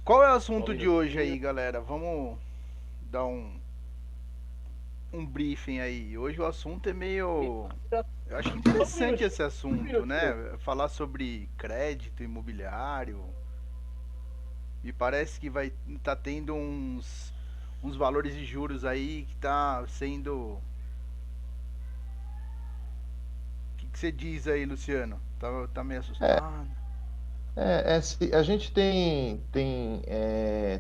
Qual é o Só um assunto de hoje minutinho. aí, galera? Vamos dar um briefing aí. Hoje o assunto é meio. Eu acho Só um interessante minutinho. esse Um assunto, minutinho. né? Falar sobre crédito imobiliário. Me parece que vai tá tendo uns valores de juros aí que tá sendo. O que você diz aí, Luciano? Tá meio É, assustado? a gente tem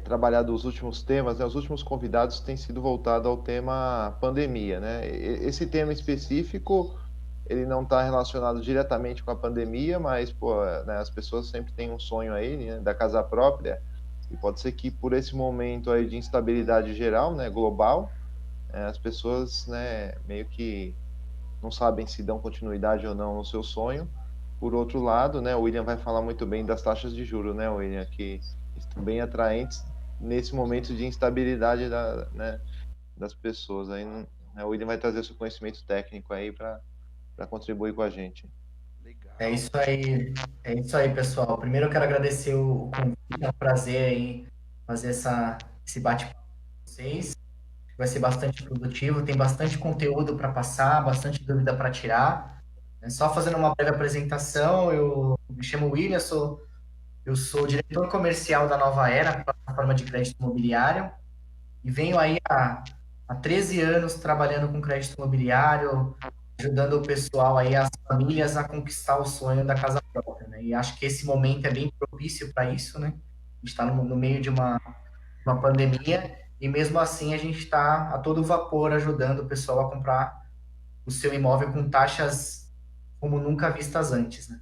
trabalhado os últimos temas, né, os últimos convidados têm sido voltados ao tema pandemia, né? Esse tema específico, ele não está relacionado diretamente com a pandemia, mas, pô, né, as pessoas sempre têm um sonho aí, né, da casa própria, e pode ser que por esse momento aí de instabilidade geral, né, global, as pessoas, né, meio que não sabem se dão continuidade ou não no seu sonho. Por outro lado, né, o William vai falar muito bem das taxas de juros, né, William, que estão bem atraentes nesse momento de instabilidade né, das pessoas. Aí, né, o William vai trazer seu conhecimento técnico aí para contribuir com a gente. É Legal. isso aí, é isso aí, pessoal. Primeiro eu quero agradecer o convite, é um prazer aí fazer esse bate-papo com vocês. Vai ser bastante produtivo, tem bastante conteúdo para passar, bastante dúvida para tirar. É só fazendo uma breve apresentação, eu me chamo William, eu sou diretor comercial da Nova Era, plataforma de crédito imobiliário, e venho aí há 13 anos trabalhando com crédito imobiliário, ajudando o pessoal aí, as famílias a conquistar o sonho da casa própria, né? E acho que esse momento é bem propício para isso, né? A gente está no meio de uma pandemia e mesmo assim a gente está a todo vapor ajudando o pessoal a comprar o seu imóvel com taxas como nunca vistas antes, né?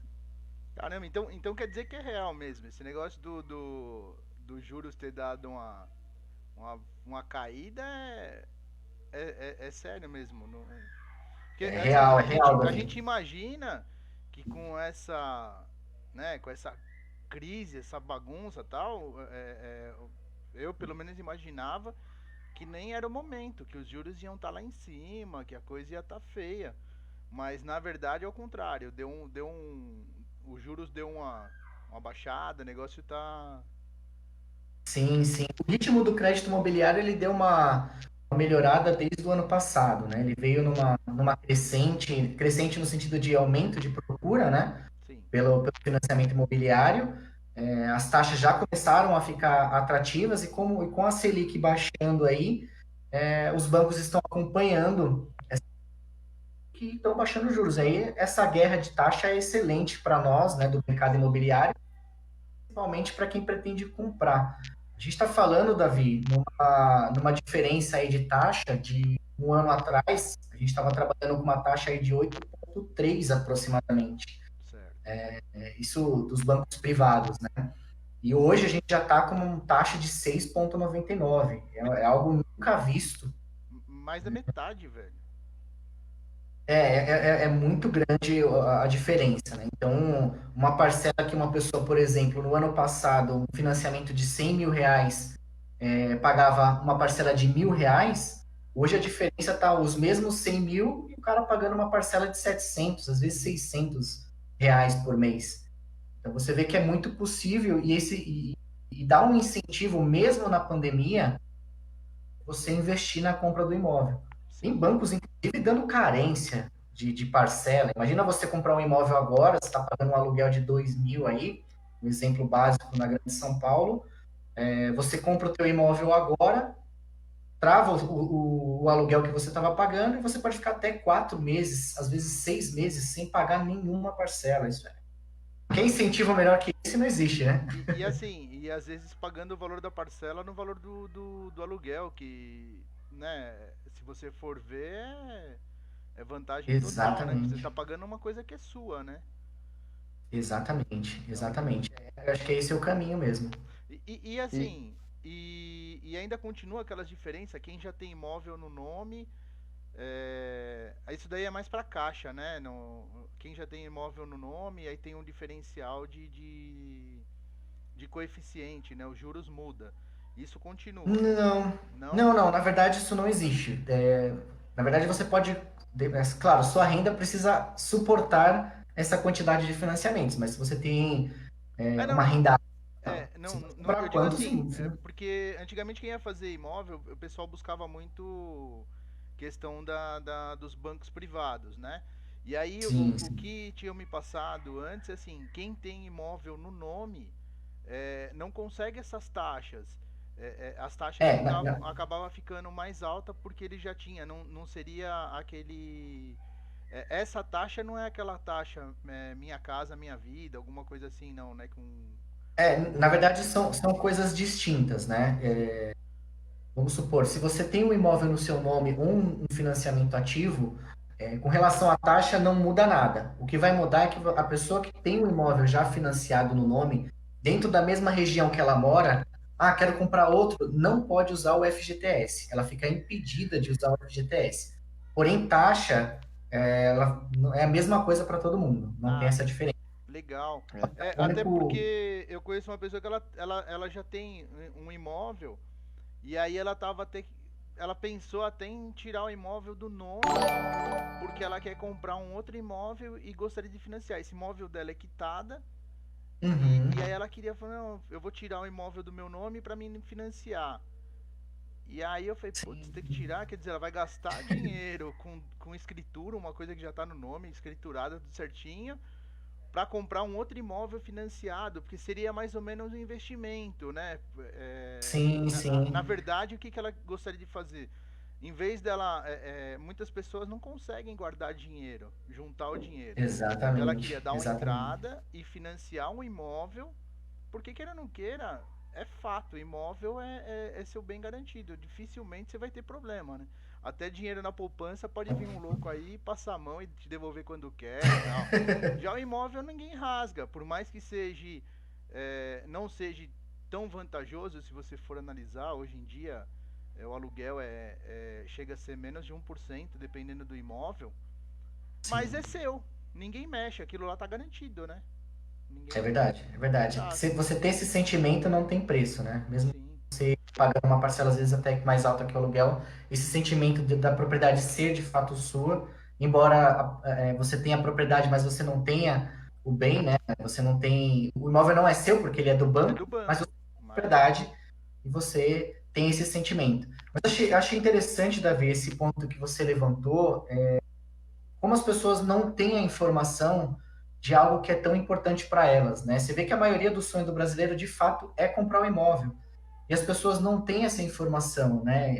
Caramba, então quer dizer que é real mesmo. Esse negócio do juros ter dado uma caída é sério mesmo. Não, porque assim, É real, a Davi. gente imagina que com essa, né, com essa crise, essa bagunça e tal, eu pelo menos imaginava que nem era o momento, que os juros iam estar lá em cima, que a coisa ia estar feia. Mas na verdade é o contrário, os juros deu uma baixada, o negócio tá. Sim, sim. O ritmo do crédito imobiliário ele deu uma melhorada desde o ano passado, né? Ele veio numa crescente no sentido de aumento de procura, né? Sim. Pelo financiamento imobiliário. As taxas já começaram a ficar atrativas e com a Selic baixando aí, os bancos estão acompanhando que estão baixando os juros. Aí essa guerra de taxa é excelente para nós, né, do mercado imobiliário, principalmente para quem pretende comprar. A gente está falando, Davi, numa diferença aí de taxa de um ano atrás, a gente estava trabalhando com uma taxa aí de 8,3 aproximadamente. Certo. Isso dos bancos privados, né? E hoje a gente já está com uma taxa de 6,99. É algo nunca visto. Mais da metade, velho. É muito grande a diferença, né? Então, uma parcela que uma pessoa, por exemplo, no ano passado, um financiamento de R$ 100.000, pagava uma parcela de R$ 1.000, hoje a diferença está os mesmos 100 mil e o cara pagando uma parcela de 700, às vezes R$ 600 por mês. Então, você vê que é muito possível e dá um incentivo, mesmo na pandemia, você investir na compra do imóvel. Tem Sim. bancos, inclusive, dando carência de parcela. Imagina você comprar um imóvel agora, você está pagando um aluguel de 2.000 aí, um exemplo básico na Grande São Paulo. Você compra o teu imóvel agora, trava o aluguel que você estava pagando e você pode ficar até 4 meses, às vezes 6 meses, sem pagar nenhuma parcela. Isso quem incentiva melhor que esse não existe, né? E assim, e às vezes pagando o valor da parcela no valor do aluguel, que, né, se você for ver, é vantagem total, né? Porque você Exatamente. tá pagando uma coisa que é sua, né? Exatamente, Então. exatamente. Eu acho que esse é o caminho mesmo. E E, assim, e ainda continua aquelas diferenças, quem já tem imóvel no nome. Isso daí é mais para caixa, né? Quem já tem imóvel no nome, aí tem um diferencial de coeficiente, né? Os juros muda. Isso continua. Não, Não? não, não. Na verdade, isso não existe. Na verdade, você pode. Claro, sua renda precisa suportar essa quantidade de financiamentos, mas se você tem É, uma não. renda. Não, Se não, para eu digo quanto, assim, sim, sim. porque antigamente quem ia fazer imóvel, o pessoal buscava muito questão dos bancos privados, né? E aí Sim, o sim. que tinham me passado antes, assim, quem tem imóvel no nome não consegue essas taxas. As taxas É, acabava ficando mais alta porque ele já tinha, não seria aquele. Essa taxa não é aquela taxa minha casa, minha vida, alguma coisa assim, não, né? na verdade são coisas distintas, né? Sim. Vamos supor, se você tem um imóvel no seu nome ou um financiamento ativo, com relação à taxa não muda nada. O que vai mudar é que a pessoa que tem um imóvel já financiado no nome, dentro da mesma região que ela mora, quero comprar outro, não pode usar o FGTS. Ela fica impedida de usar o FGTS. Porém, taxa, ela é a mesma coisa para todo mundo, não tem Ah, essa diferença. legal. É. O Até único. porque eu conheço uma pessoa que ela já tem um imóvel e aí ela pensou até em tirar o imóvel do nome porque ela quer comprar um outro imóvel e gostaria de financiar. Esse imóvel dela é quitada Uhum, e aí ela queria falar, não, eu vou tirar o imóvel do meu nome para mim financiar. E aí eu falei, putz, tem que tirar, quer dizer, ela vai gastar dinheiro com escritura, uma coisa que já tá no nome, escriturada, tudo certinho, para comprar um outro imóvel financiado, porque seria mais ou menos um investimento, né? sim, Na sim, verdade, o que, que ela gostaria de fazer? Em vez dela. Muitas pessoas não conseguem guardar dinheiro, juntar o dinheiro. Então ela queria exatamente, dar uma exatamente. entrada e financiar um imóvel, porque queira ou não queira, é fato, o imóvel é seu bem garantido. Dificilmente você vai ter problema, né? Até dinheiro na poupança pode vir um louco aí, passar a mão e te devolver quando quer e tal. Já o imóvel ninguém rasga, por mais que seja não seja tão vantajoso se você for analisar hoje em dia. O aluguel chega a ser menos de 1%, dependendo do imóvel, mas é Sim. seu, ninguém mexe, aquilo lá tá garantido, né? É Ninguém. verdade, é verdade. Exato. Se você ter esse sentimento, não tem preço, né? Mesmo Sim, pagando uma parcela, às vezes, até mais alta que o aluguel, esse sentimento da propriedade ser de fato sua, embora você tenha a propriedade, mas você não tenha o bem, né? Você não tem. O imóvel não é seu, porque ele é do é banco, do mas você banco, tem a mas propriedade e você tem esse sentimento. Mas achei interessante, Davi, esse ponto que você levantou, como as pessoas não têm a informação de algo que é tão importante para elas, né? Você vê que a maioria do sonho do brasileiro, de fato, é comprar um imóvel. E as pessoas não têm essa informação, né?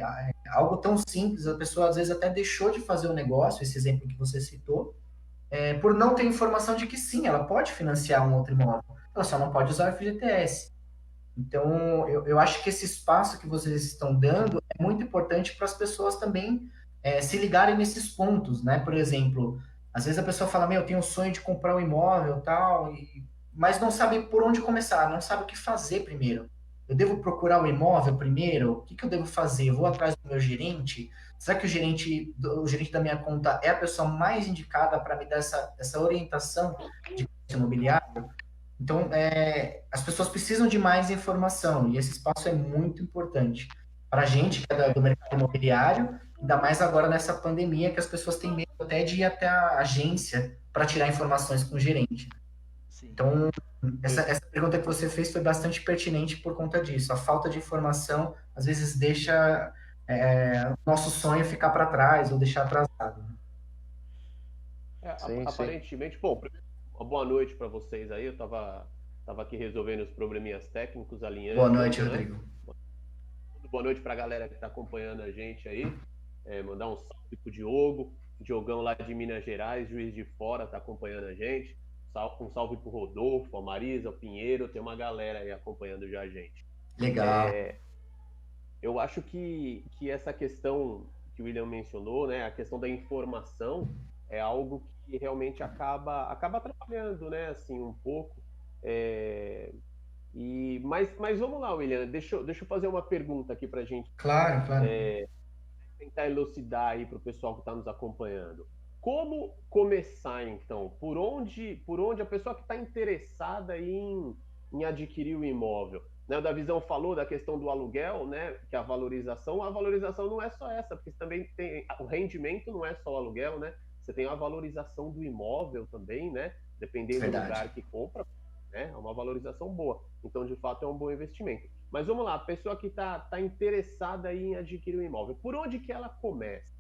Algo tão simples, a pessoa às vezes até deixou de fazer o negócio, esse exemplo que você citou, por não ter informação de que sim, ela pode financiar um outro imóvel. Ela só não pode usar o FGTS. Então, eu acho que esse espaço que vocês estão dando é muito importante para as pessoas também se ligarem nesses pontos, né? Por exemplo, às vezes a pessoa fala, meu, eu tenho um sonho de comprar um imóvel tal, mas não sabe por onde começar, não sabe o que fazer primeiro. Eu devo procurar o imóvel primeiro? O que, que eu devo fazer? Eu vou atrás do meu gerente? Será que o gerente da minha conta é a pessoa mais indicada para me dar essa orientação de imobiliário? Então, as pessoas precisam de mais informação e esse espaço é muito importante para a gente que é do mercado imobiliário, ainda mais agora nessa pandemia que as pessoas têm medo até de ir até a agência para tirar informações com o gerente. sim. Então, essa pergunta que você fez foi bastante pertinente por conta disso. A falta de informação às vezes deixa o nosso sonho ficar para trás ou deixar atrasado. Sim, sim. Aparentemente, bom, primeiro, uma boa noite para vocês aí. Tava aqui resolvendo os probleminhas técnicos, Boa alinhando, noite, né? Rodrigo. Boa noite para a galera que está acompanhando a gente aí. Mandar um salve pro Diogo, Diogão lá de Minas Gerais, Juiz de Fora, tá acompanhando a gente. Um salve pro Rodolfo, a Marisa, o Pinheiro, tem uma galera aí acompanhando já a gente. Legal. Eu acho que essa questão que o William mencionou, né, a questão da informação, é algo que realmente acaba atrapalhando, né, assim, um pouco. Mas vamos lá, William, deixa eu fazer uma pergunta aqui para a gente Claro, claro. tentar elucidar aí para o pessoal que está nos acompanhando. Como começar, então? Por onde a pessoa que está interessada em adquirir o imóvel? Né, o Davizão falou da questão do aluguel, né, que a valorização não é só essa, porque você também tem o rendimento, não é só o aluguel, né? Você tem a valorização do imóvel também, né? Dependendo do Verdade. lugar que compra, né? É uma valorização boa. Então, de fato, é um bom investimento. Mas vamos lá, a pessoa que está interessada em adquirir um imóvel, por onde que ela começa?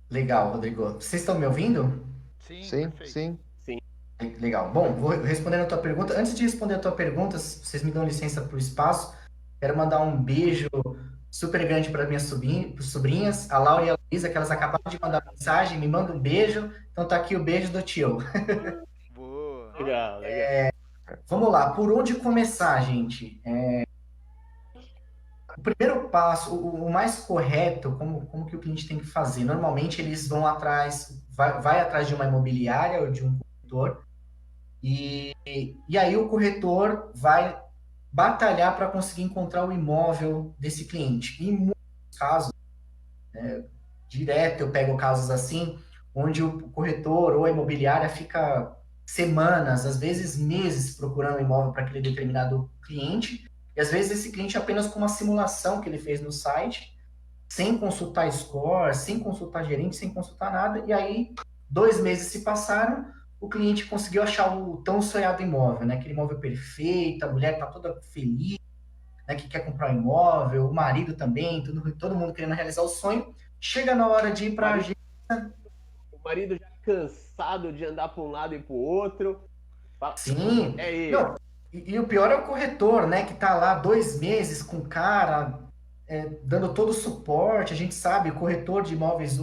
Legal, Rodrigo. Vocês estão me ouvindo? Sim, Sim, perfeito. sim. Sim. Legal. Bom, vou responder a tua pergunta. Antes de responder a tua pergunta, se vocês me dão licença para o espaço, quero mandar um beijo super grande para minhas sobrinhas, a Laura e a Luísa, que elas acabaram de mandar mensagem, me manda um beijo. Então tá aqui o beijo do tio. Boa. Legal, legal. Vamos lá, por onde começar, gente? O primeiro passo, o mais correto, como que o cliente tem que fazer? Normalmente eles vão atrás, vai atrás de uma imobiliária ou de um corretor, e aí o corretor vai batalhar para conseguir encontrar o imóvel desse cliente. Em muitos casos, direto eu pego casos assim, onde o corretor ou a imobiliária fica semanas, às vezes meses procurando um imóvel para aquele determinado cliente, e às vezes esse cliente apenas com uma simulação que ele fez no site, sem consultar score, sem consultar gerente, sem consultar nada, e aí 2 meses se passaram, o cliente conseguiu achar o tão sonhado imóvel, né? Aquele imóvel perfeito, a mulher está toda feliz, né? Que quer comprar um imóvel, o marido também, todo mundo querendo realizar o sonho. Chega na hora de ir para a agência. O marido já cansado de andar para um lado e para o outro. Fala, Sim. é ele. Não, e o pior é o corretor, né? Que tá lá 2 meses com o cara, dando todo o suporte. A gente sabe, o corretor de imóveis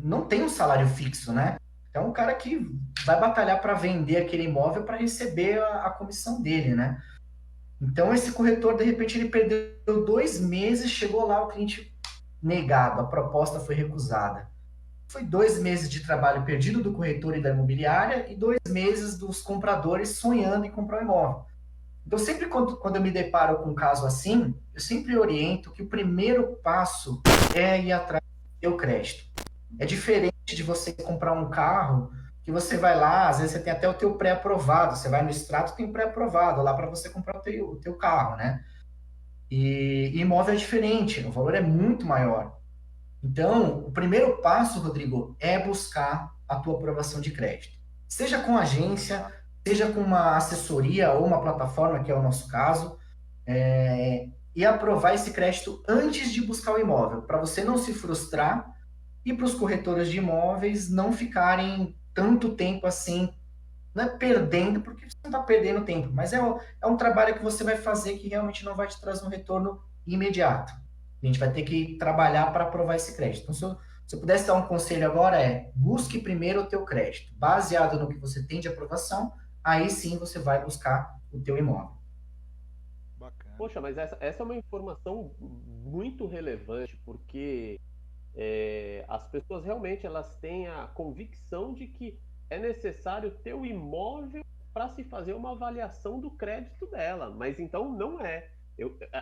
não tem um salário fixo, né? É um cara que vai batalhar para vender aquele imóvel para receber a comissão dele, né? Então, esse corretor, de repente, ele perdeu 2 meses, chegou lá, o cliente negado, a proposta foi recusada. Foi 2 meses de trabalho perdido do corretor e da imobiliária e 2 meses dos compradores sonhando em comprar um imóvel. Então, sempre quando eu me deparo com um caso assim, eu sempre oriento que o primeiro passo é ir atrás do seu crédito. É diferente de você comprar um carro que você vai lá, às vezes você tem até o teu pré-aprovado, você vai no extrato, tem o pré-aprovado lá para você comprar o teu carro, né? E imóvel é diferente, o valor é muito maior. Então, o primeiro passo, Rodrigo, é buscar a tua aprovação de crédito. Seja com agência, seja com uma assessoria ou uma plataforma, que é o nosso caso, e aprovar esse crédito antes de buscar o imóvel, para você não se frustrar e para os corretores de imóveis não ficarem tanto tempo assim, não é perdendo, porque você não está perdendo tempo, mas é um trabalho que você vai fazer que realmente não vai te trazer um retorno imediato. A gente vai ter que trabalhar para aprovar esse crédito. Então, se eu pudesse dar um conselho agora busque primeiro o teu crédito. Baseado no que você tem de aprovação, aí sim você vai buscar o teu imóvel. Bacana. Poxa, mas essa é uma informação muito relevante, porque as pessoas realmente elas têm a convicção de que é necessário ter o imóvel para se fazer uma avaliação do crédito dela, mas então não é.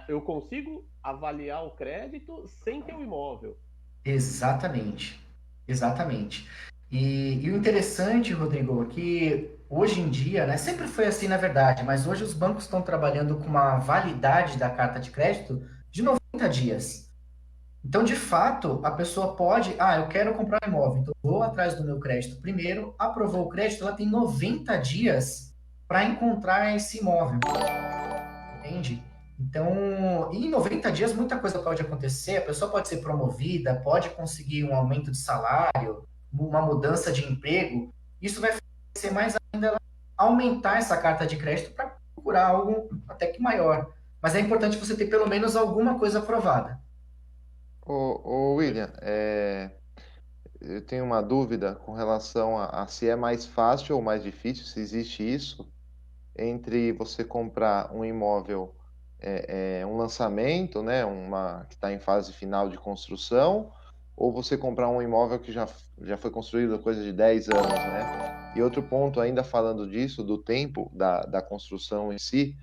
Eu consigo avaliar o crédito sem ter o imóvel. Exatamente. Exatamente. E o interessante, Rodrigo, é que hoje em dia, né, sempre foi assim na verdade, mas hoje os bancos estão trabalhando com uma validade da carta de crédito de 90 dias. Então, de fato, a pessoa pode, eu quero comprar um imóvel, então vou atrás do meu crédito primeiro, aprovou o crédito, ela tem 90 dias para encontrar esse imóvel, entende? Então, em 90 dias muita coisa pode acontecer, a pessoa pode ser promovida, pode conseguir um aumento de salário, uma mudança de emprego, isso vai fazer mais ainda ela aumentar essa carta de crédito para procurar algo até que maior. Mas é importante você ter pelo menos alguma coisa aprovada. Ô William, eu tenho uma dúvida com relação a se é mais fácil ou mais difícil, se existe isso, entre você comprar um imóvel, um lançamento, né, que está em fase final de construção, ou você comprar um imóvel que já foi construído há coisa de 10 anos, né? E outro ponto, ainda falando disso, do tempo da construção em si,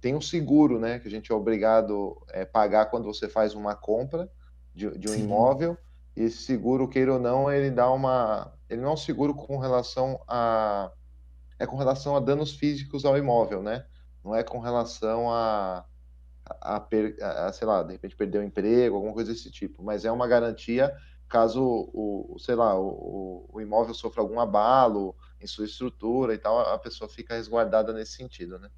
tem um seguro, né, que a gente é obrigado a pagar quando você faz uma compra de um Sim. imóvel, e esse seguro, queira ou não, ele não é um seguro com relação com relação a danos físicos ao imóvel, né? Não é com relação sei lá, de repente perder o emprego, alguma coisa desse tipo, mas é uma garantia caso sei lá, o imóvel sofra algum abalo em sua estrutura e tal, a pessoa fica resguardada nesse sentido, né?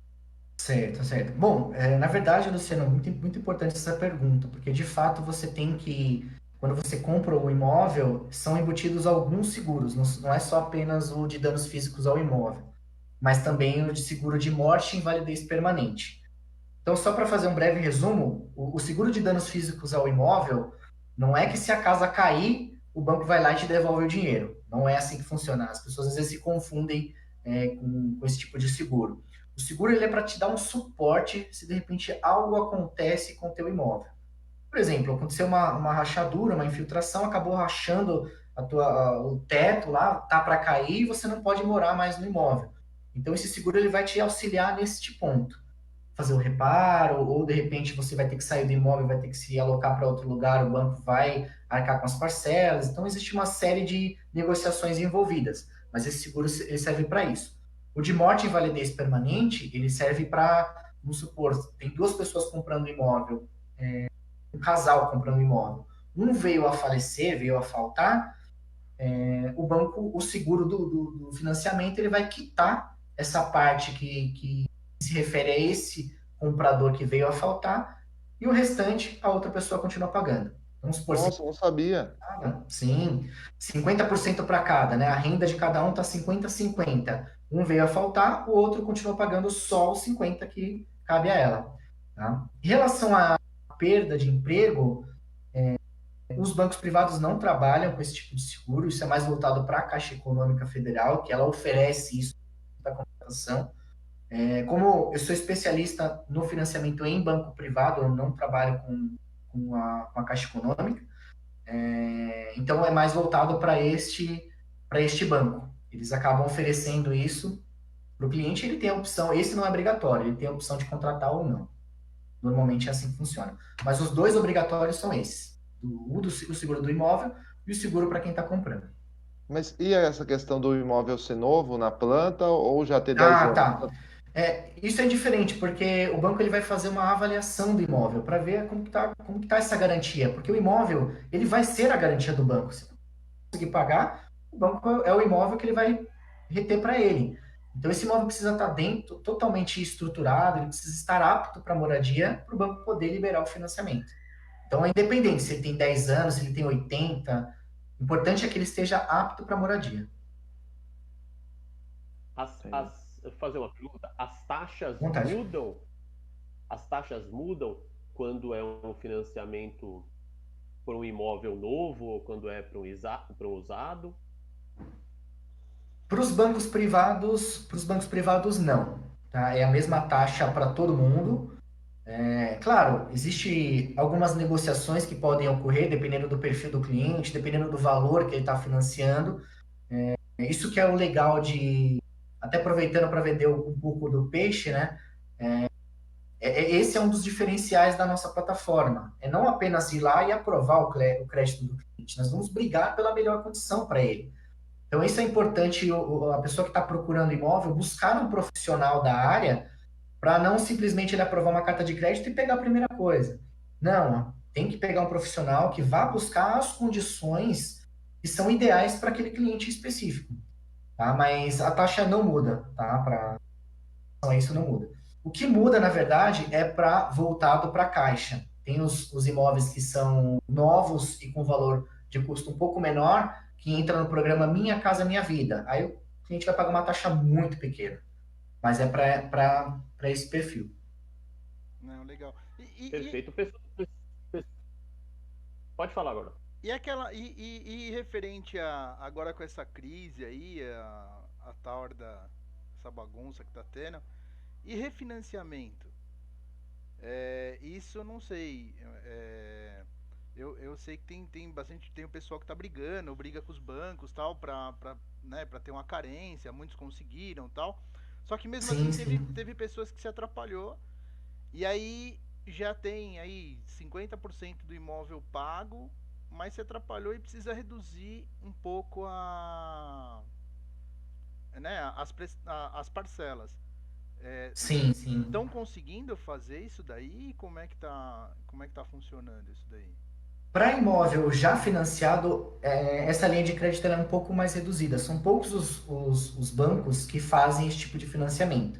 Certo, certo. Bom, na verdade, Luciano, muito importante essa pergunta, porque de fato você tem que, quando você compra o imóvel, são embutidos alguns seguros, não é só apenas o de danos físicos ao imóvel, mas também o de seguro de morte e invalidez permanente. Então, só para fazer um breve resumo, o seguro de danos físicos ao imóvel não é que se a casa cair, o banco vai lá e te devolve o dinheiro. Não é assim que funciona. As pessoas às vezes se confundem com esse tipo de seguro. O seguro ele é para te dar um suporte se de repente algo acontece com o teu imóvel. Por exemplo, aconteceu uma rachadura, uma infiltração, acabou rachando o teto lá, tá para cair e você não pode morar mais no imóvel. Então, esse seguro ele vai te auxiliar neste ponto fazer o reparo, ou de repente você vai ter que sair do imóvel, vai ter que se alocar para outro lugar, o banco vai arcar com as parcelas. Então, existe uma série de negociações envolvidas, mas esse seguro ele serve para isso. O de morte e invalidez permanente, ele serve para, vamos supor, tem duas pessoas comprando imóvel, um casal comprando imóvel. Um veio a falecer, veio a faltar, o banco, o seguro do financiamento, ele vai quitar essa parte que se refere a esse comprador que veio a faltar e o restante a outra pessoa continua pagando. Vamos supor, Nossa, não sabia. sim, 50% para cada, né? A renda de cada um está 50-50. Um veio a faltar, o outro continua pagando só os 50 que cabe a ela. Tá? Em relação à perda de emprego, os bancos privados não trabalham com esse tipo de seguro, isso é mais voltado para a Caixa Econômica Federal, que ela oferece isso para contratação. Como eu sou especialista no financiamento em banco privado, eu não trabalho com a Caixa Econômica, então é mais voltado para este banco. Eles acabam oferecendo isso para o cliente, ele tem a opção, esse não é obrigatório, ele tem a opção de contratar ou não. Normalmente é assim que funciona. Mas os dois obrigatórios são esses: o seguro do imóvel e o seguro para quem está comprando. Mas e essa questão do imóvel ser novo na planta ou já ter 10 Ah, anos? tá. Isso é diferente, porque o banco ele vai fazer uma avaliação do imóvel para ver como que tá essa garantia. Porque o imóvel, ele vai ser a garantia do banco. Se não conseguir pagar, o banco é o imóvel que ele vai reter para ele. Então, esse imóvel precisa estar dentro, totalmente estruturado, ele precisa estar apto para moradia, para o banco poder liberar o financiamento. Então, é independente se ele tem 10 anos, se ele tem 80, o importante é que ele esteja apto para moradia. Fazer uma pergunta, Vontade. as taxas mudam quando é um financiamento para um imóvel novo ou quando é para um usado? Para os bancos privados, não. Tá? É a mesma taxa para todo mundo. Claro, existe algumas negociações que podem ocorrer dependendo do perfil do cliente, dependendo do valor que ele está financiando. Isso que é o legal de, até aproveitando para vender um pouco do peixe, né? Esse é um dos diferenciais da nossa plataforma. É não apenas ir lá e aprovar o crédito do cliente, nós vamos brigar pela melhor condição para ele. Então, isso é importante, a pessoa que está procurando imóvel buscar um profissional da área para não simplesmente ele aprovar uma carta de crédito e pegar a primeira coisa. Não, tem que pegar um profissional que vá buscar as condições que são ideais para aquele cliente específico. Tá? Mas a taxa não muda, tá? Isso não muda. O que muda, na verdade, é para voltado para a caixa. Tem os imóveis que são novos e com valor de custo um pouco menor, que entra no programa Minha Casa Minha Vida. Aí o cliente vai pagar uma taxa muito pequena, mas é para esse perfil. Não, legal. Perfeito. Pode falar agora. E referente a agora com essa crise aí, a tal essa bagunça que tá tendo, e refinanciamento? Isso eu não sei. Eu sei que tem bastante, tem o pessoal que tá briga com os bancos tal, né, pra ter uma carência, muitos conseguiram tal. Só que mesmo Sim, assim sim. teve pessoas que se atrapalhou, e aí já tem aí 50% do imóvel pago, mas se atrapalhou e precisa reduzir um pouco né, as parcelas. Sim, sim. Estão conseguindo fazer isso daí? Como é que tá funcionando isso daí? Para imóvel já financiado, essa linha de crédito ela é um pouco mais reduzida. São poucos os bancos que fazem esse tipo de financiamento.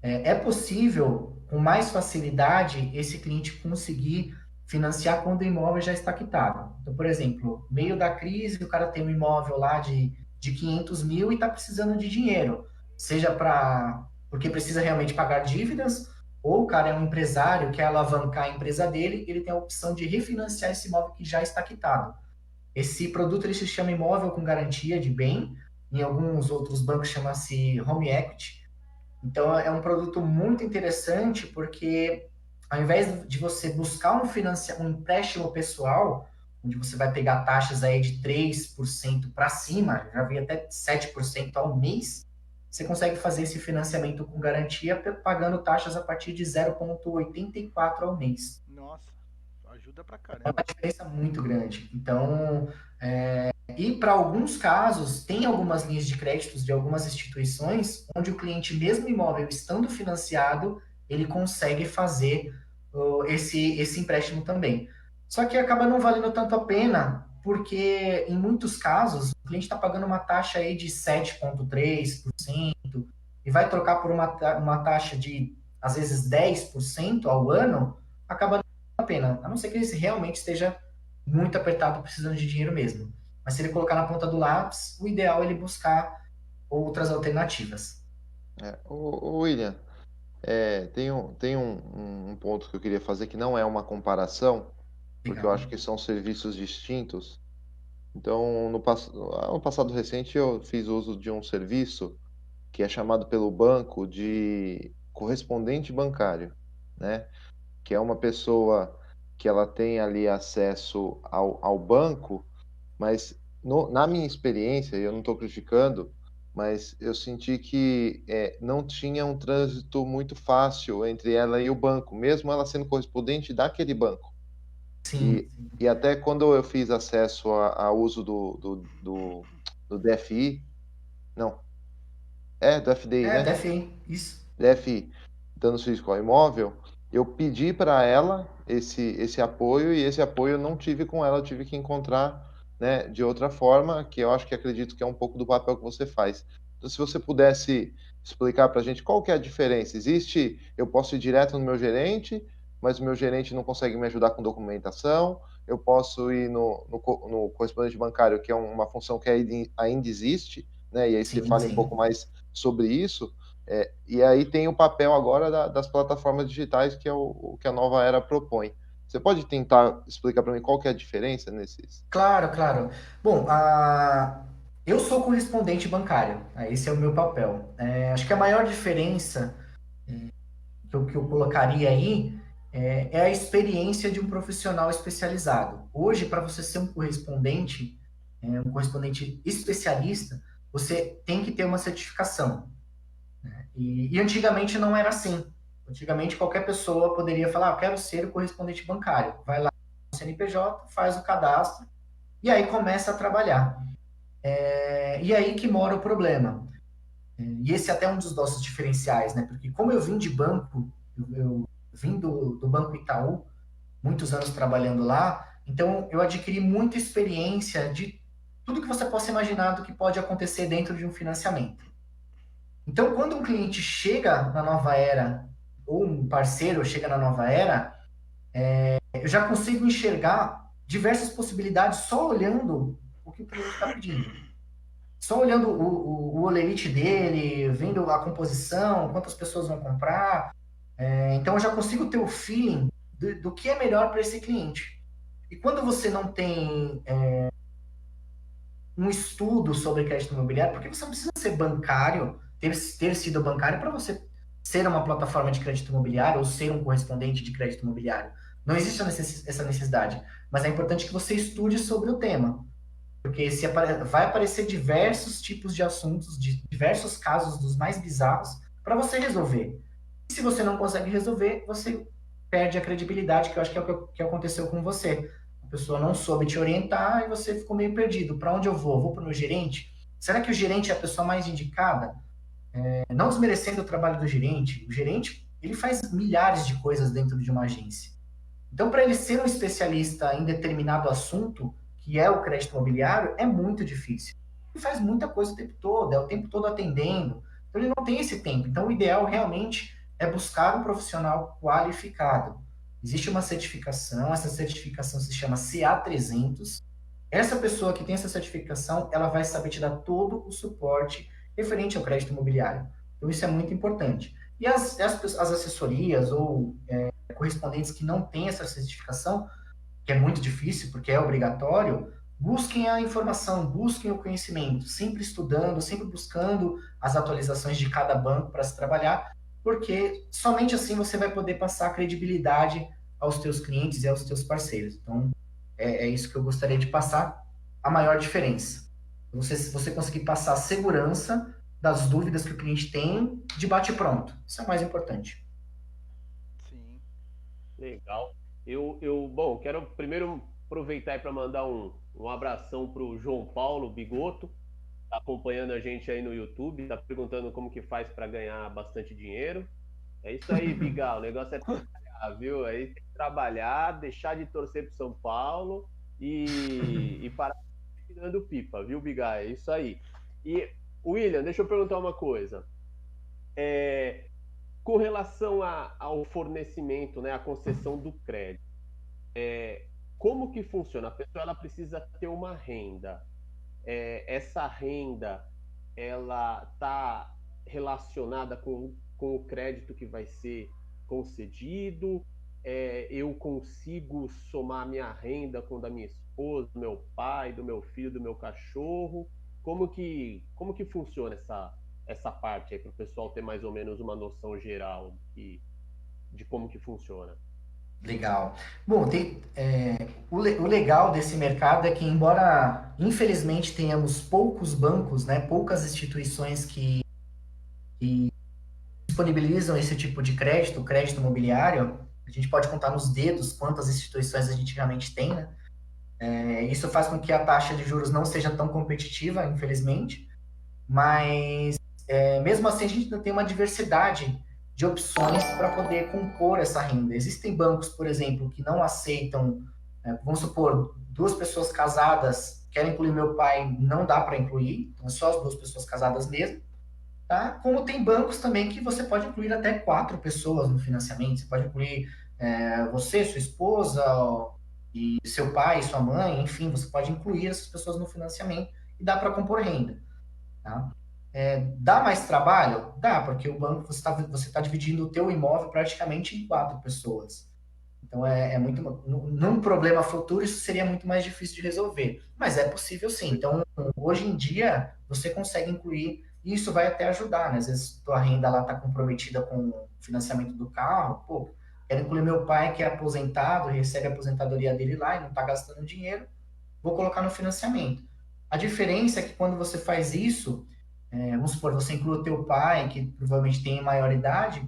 É possível, com mais facilidade, esse cliente conseguir financiar quando o imóvel já está quitado. Então, por exemplo, meio da crise, o cara tem um imóvel lá de 500 mil e está precisando de dinheiro, seja porque precisa realmente pagar dívidas, ou o cara é um empresário, quer alavancar a empresa dele, ele tem a opção de refinanciar esse imóvel que já está quitado. Esse produto ele se chama imóvel com garantia de bem, em alguns outros bancos chama-se home equity. Então, é um produto muito interessante porque, ao invés de você buscar um empréstimo pessoal, onde você vai pegar taxas aí de 3% para cima, já vi até 7% ao mês, você consegue fazer esse financiamento com garantia pagando taxas a partir de 0,84 ao mês. Nossa, ajuda pra É uma caramba. diferença muito grande. Então, e para alguns casos, tem algumas linhas de créditos de algumas instituições onde o cliente, mesmo imóvel estando financiado, ele consegue fazer esse empréstimo também. Só que acaba não valendo tanto a pena, porque em muitos casos o cliente está pagando uma taxa aí de 7,3% e vai trocar por uma taxa de, às vezes, 10% ao ano, acaba não valendo a pena, a não ser que ele realmente esteja muito apertado, precisando de dinheiro mesmo. Mas se ele colocar na ponta do lápis, o ideal é ele buscar outras alternativas. Ô, William, tem um ponto que eu queria fazer que não é uma comparação, porque eu Legal. acho que são serviços distintos. Então, no passado recente, eu fiz uso de um serviço que é chamado pelo banco de correspondente bancário, né? Que é uma pessoa que ela tem ali acesso ao banco, mas na minha experiência, eu não estou criticando, mas eu senti que não tinha um trânsito muito fácil entre ela e o banco, mesmo ela sendo correspondente daquele banco. Sim, E até quando eu fiz acesso ao uso do DFI, não, do FDI, né? DFI, isso. DFI, danos físicos ao imóvel, eu pedi para ela esse apoio e esse apoio eu não tive com ela, eu tive que encontrar, né, de outra forma, que eu acho que acredito que é um pouco do papel que você faz. Então, se você pudesse explicar para a gente qual que é a diferença. Eu posso ir direto no meu gerente, mas o meu gerente não consegue me ajudar com documentação, eu posso ir no correspondente bancário, que é uma função que ainda existe, né, e aí você Sim, fala um sim. pouco mais sobre isso. E aí tem o papel agora das plataformas digitais, que é o que a nova era propõe. Você pode tentar explicar para mim qual que é a diferença nesses? Claro, claro. Bom, eu sou correspondente bancário, esse é o meu papel. Acho que a maior diferença que eu colocaria aí é a experiência de um profissional especializado. Hoje, para você ser um correspondente especialista, você tem que ter uma certificação. E antigamente não era assim. Antigamente qualquer pessoa poderia falar, eu quero ser o correspondente bancário. Vai lá no CNPJ, faz o cadastro e aí começa a trabalhar. E aí que mora o problema. E esse é até um dos nossos diferenciais, né? Porque como eu vim de banco, eu vim do Banco Itaú, muitos anos trabalhando lá, então eu adquiri muita experiência de tudo que você possa imaginar do que pode acontecer dentro de um financiamento. Então, quando um cliente chega na nova era, ou um parceiro chega na nova era, eu já consigo enxergar diversas possibilidades só olhando o que o cliente está pedindo. Só olhando o holerite dele, vendo a composição, quantas pessoas vão comprar. Então, eu já consigo ter o feeling do que é melhor para esse cliente. E quando você não tem um estudo sobre crédito imobiliário, porque você não precisa ser bancário, ter sido bancário para você ser uma plataforma de crédito imobiliário ou ser um correspondente de crédito imobiliário. Não existe essa necessidade, mas é importante que você estude sobre o tema, porque vai aparecer diversos tipos de assuntos, de diversos casos dos mais bizarros para você resolver. E se você não consegue resolver, você perde a credibilidade, que eu acho que é o que aconteceu com você. A pessoa não soube te orientar e você ficou meio perdido. Para onde eu vou? Vou para o meu gerente? Será que o gerente é a pessoa mais indicada? Não desmerecendo o trabalho do gerente. O gerente, ele faz milhares de coisas dentro de uma agência. Então, para ele ser um especialista em determinado assunto, que é o crédito imobiliário, é muito difícil. Ele faz muita coisa o tempo todo, é o tempo todo atendendo. Então, ele não tem esse tempo. Então, o ideal realmente é buscar um profissional qualificado. Existe uma certificação, essa certificação se chama CA300. Essa pessoa que tem essa certificação, ela vai saber te dar todo o suporte referente ao crédito imobiliário. Então, isso é muito importante. E as assessorias ou correspondentes que não têm essa certificação, que é muito difícil, porque é obrigatório, busquem a informação, busquem o conhecimento, sempre estudando, sempre buscando as atualizações de cada banco para se trabalhar, porque somente assim você vai poder passar credibilidade aos teus clientes e aos teus parceiros. Então, é isso que eu gostaria de passar, a maior diferença. Você conseguir passar a segurança das dúvidas que o cliente tem de bate-pronto. Isso é o mais importante. Sim. Legal. Bom, quero primeiro aproveitar para mandar um abração para o João Paulo Bigoto, tá acompanhando a gente aí no YouTube, tá perguntando como que faz para ganhar bastante dinheiro. É isso aí, Bigal, o negócio é trabalhar, viu? Aí tem que trabalhar, deixar de torcer pro São Paulo e parar tirando pipa, viu, Bigal? É isso aí. E, William, deixa eu perguntar uma coisa. Com relação ao fornecimento, né, a concessão do crédito, como que funciona? A pessoa ela precisa ter uma renda. Essa renda, ela está relacionada com o crédito que vai ser concedido? Eu consigo somar minha renda com a da minha esposa, do meu pai, do meu filho, do meu cachorro? Como que funciona essa parte aí para o pessoal ter mais ou menos uma noção geral de como que funciona? Legal. Bom, o legal desse mercado é que, embora infelizmente tenhamos poucos bancos, né, poucas instituições que disponibilizam esse tipo de crédito, crédito imobiliário, a gente pode contar nos dedos quantas instituições a gente realmente tem, né? Isso faz com que a taxa de juros não seja tão competitiva, infelizmente, mas mesmo assim a gente ainda tem uma diversidade de opções para poder compor essa renda. Existem bancos, por exemplo, que não aceitam, vamos supor, duas pessoas casadas querem incluir meu pai, não dá para incluir, então é só as duas pessoas casadas mesmo. Tá? Como tem bancos também que você pode incluir até 4 pessoas no financiamento, você pode incluir você, sua esposa, e seu pai, sua mãe, enfim, você pode incluir essas pessoas no financiamento e dá para compor renda. Tá? Dá mais trabalho? Dá, porque o banco você tá dividindo o teu imóvel praticamente em 4 pessoas. Então é muito. Num problema futuro, isso seria muito mais difícil de resolver. Mas é possível sim. Então, hoje em dia, você consegue incluir, e isso vai até ajudar, né? Às vezes tua renda lá está comprometida com o financiamento do carro, pô, quero incluir meu pai que é aposentado, recebe a aposentadoria dele lá e não está gastando dinheiro, vou colocar no financiamento. A diferença é que quando você faz isso, vamos supor, você inclui o teu pai, que provavelmente tem maior idade,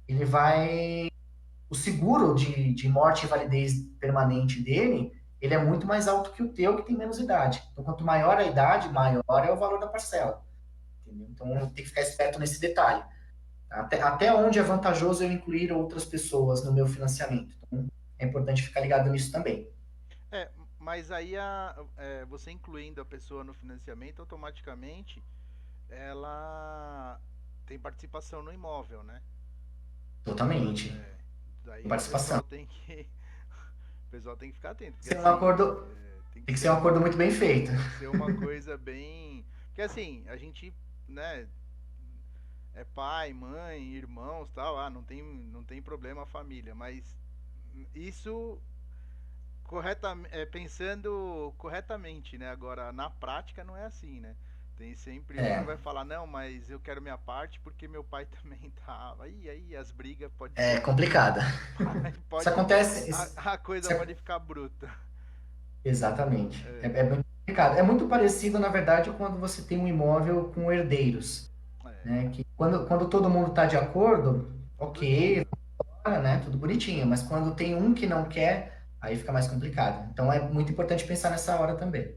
ele vai o seguro de morte e invalidez permanente dele, ele é muito mais alto que o teu, que tem menos idade. Então, quanto maior a idade, maior é o valor da parcela. Entendeu? Então, tem que ficar esperto nesse detalhe. Até onde é vantajoso eu incluir outras pessoas no meu financiamento. Então, é importante ficar ligado nisso também. Mas aí você incluindo a pessoa no financiamento, automaticamente ela tem participação no imóvel, né? Totalmente. Daí Participação. o pessoal tem que ficar atento. Porque, Ser um acordo, tem que ser um acordo muito bem feito. Tem que ser uma coisa bem. Porque assim, a gente, né, é pai, mãe, irmãos, tal, não tem problema a família, mas isso pensando corretamente, né? Agora, na prática não é assim, né? Tem sempre um que vai falar, não, mas eu quero minha parte porque meu pai também tava. Aí as brigas pode ser. É complicada. Isso acontece. A coisa pode ficar bruta. Exatamente. É muito complicado. É muito parecido, na verdade, quando você tem um imóvel com herdeiros. Né? Que quando todo mundo está de acordo, ok, né? Tudo bonitinho. Mas quando tem um que não quer, aí fica mais complicado. Então é muito importante pensar nessa hora também.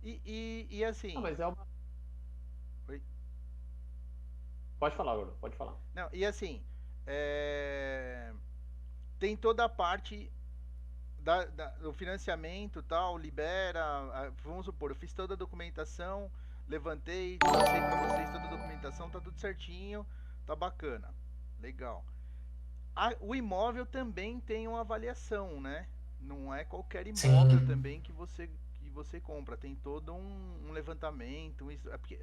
E assim. Mas Oi? Pode falar, Bruno, pode falar. Não, e assim, tem toda a parte o financiamento e tal, libera, vamos supor, eu fiz toda a documentação, levantei, passei pra vocês toda a documentação, tá tudo certinho, tá bacana, legal. O imóvel também tem uma avaliação, né? Não é qualquer imóvel Sim, também que você compra, tem todo um levantamento, é porque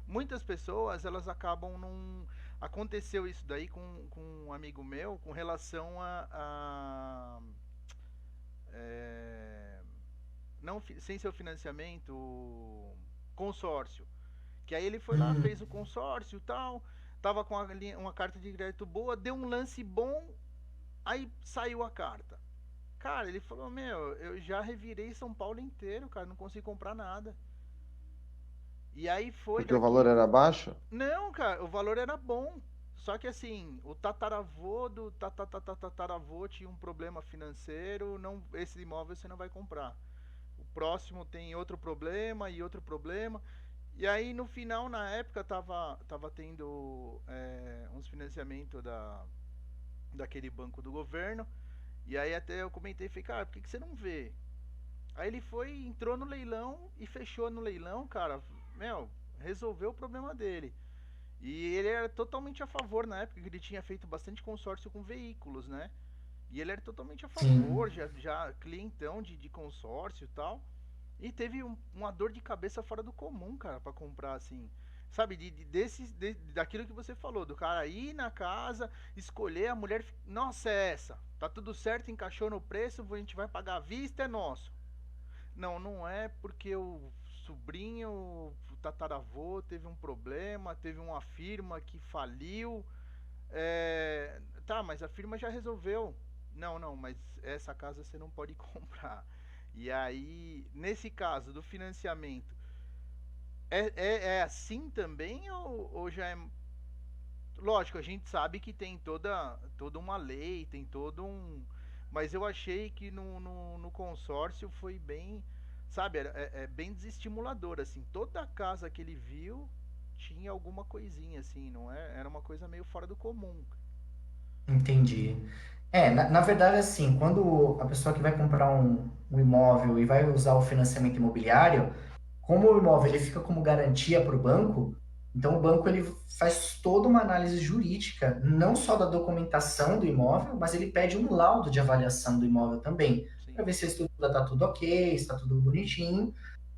muitas pessoas elas acabam num aconteceu isso daí com um amigo meu com relação é, não sem seu financiamento consórcio, que aí ele foi lá hum, fez o consórcio e tal, tava com uma carta de crédito boa, deu um lance bom, aí saiu a carta. Cara, ele falou, meu, eu já revirei São Paulo inteiro, cara, não consegui comprar nada. E aí foi Porque o valor daqui. era baixo? Não, cara, o valor era bom. Só que assim, o tataravô do tataravô tinha um problema financeiro, não, esse imóvel você não vai comprar. O próximo tem outro problema e outro problema. E aí no final, na época, tava tendo uns financiamentos daquele banco do governo. E aí até eu comentei, falei, cara, por que você não vê? Aí ele foi, entrou no leilão e fechou no leilão, cara. Meu, resolveu o problema dele. E ele era totalmente a favor na época, que ele tinha feito bastante consórcio com veículos, né? E ele era totalmente a sim. favor, já clientão de consórcio e tal. E teve uma dor de cabeça fora do comum, cara, pra comprar assim. Sabe, daquilo que você falou, do cara ir na casa, escolher a mulher. Nossa, é essa. Tá tudo certo, encaixou no preço, a gente vai pagar à vista, é nosso. Não, não é porque o sobrinho, o tataravô teve um problema, teve uma firma que faliu. Tá, mas a firma já resolveu. Não, não, mas essa casa você não pode comprar. E aí, nesse caso do financiamento, é assim também ou já é. Lógico, a gente sabe que tem toda uma lei, tem todo um. Mas eu achei que no consórcio foi bem. Sabe, é bem desestimulador, assim. Toda casa que ele viu tinha alguma coisinha, assim, não é? Era uma coisa meio fora do comum. Entendi. Na verdade, assim, quando a pessoa que vai comprar um imóvel e vai usar o financiamento imobiliário, como o imóvel ele fica como garantia para o banco, então o banco ele faz toda uma análise jurídica, não só da documentação do imóvel, mas ele pede um laudo de avaliação do imóvel também, para Sim. ver se a estrutura está tudo ok, está tudo bonitinho.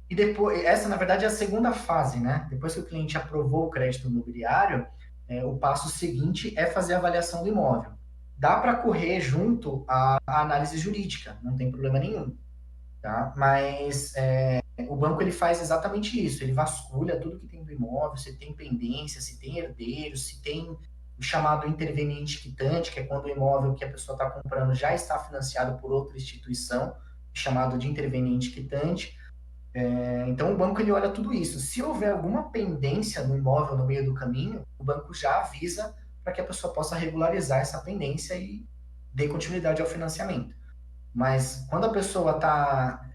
E depois, essa na verdade é a segunda fase, né? Depois que o cliente aprovou o crédito imobiliário, o passo seguinte é fazer a avaliação do imóvel. Dá para correr junto à análise jurídica, não tem problema nenhum, tá? Mas o banco ele faz exatamente isso, ele vasculha tudo que tem do imóvel, se tem pendência, se tem herdeiros, se tem o chamado interveniente quitante, que é quando o imóvel que a pessoa está comprando já está financiado por outra instituição, chamado de interveniente quitante. Então o banco ele olha tudo isso. Se houver alguma pendência no imóvel no meio do caminho, o banco já avisa para que a pessoa possa regularizar essa pendência e dê continuidade ao financiamento. Mas quando a pessoa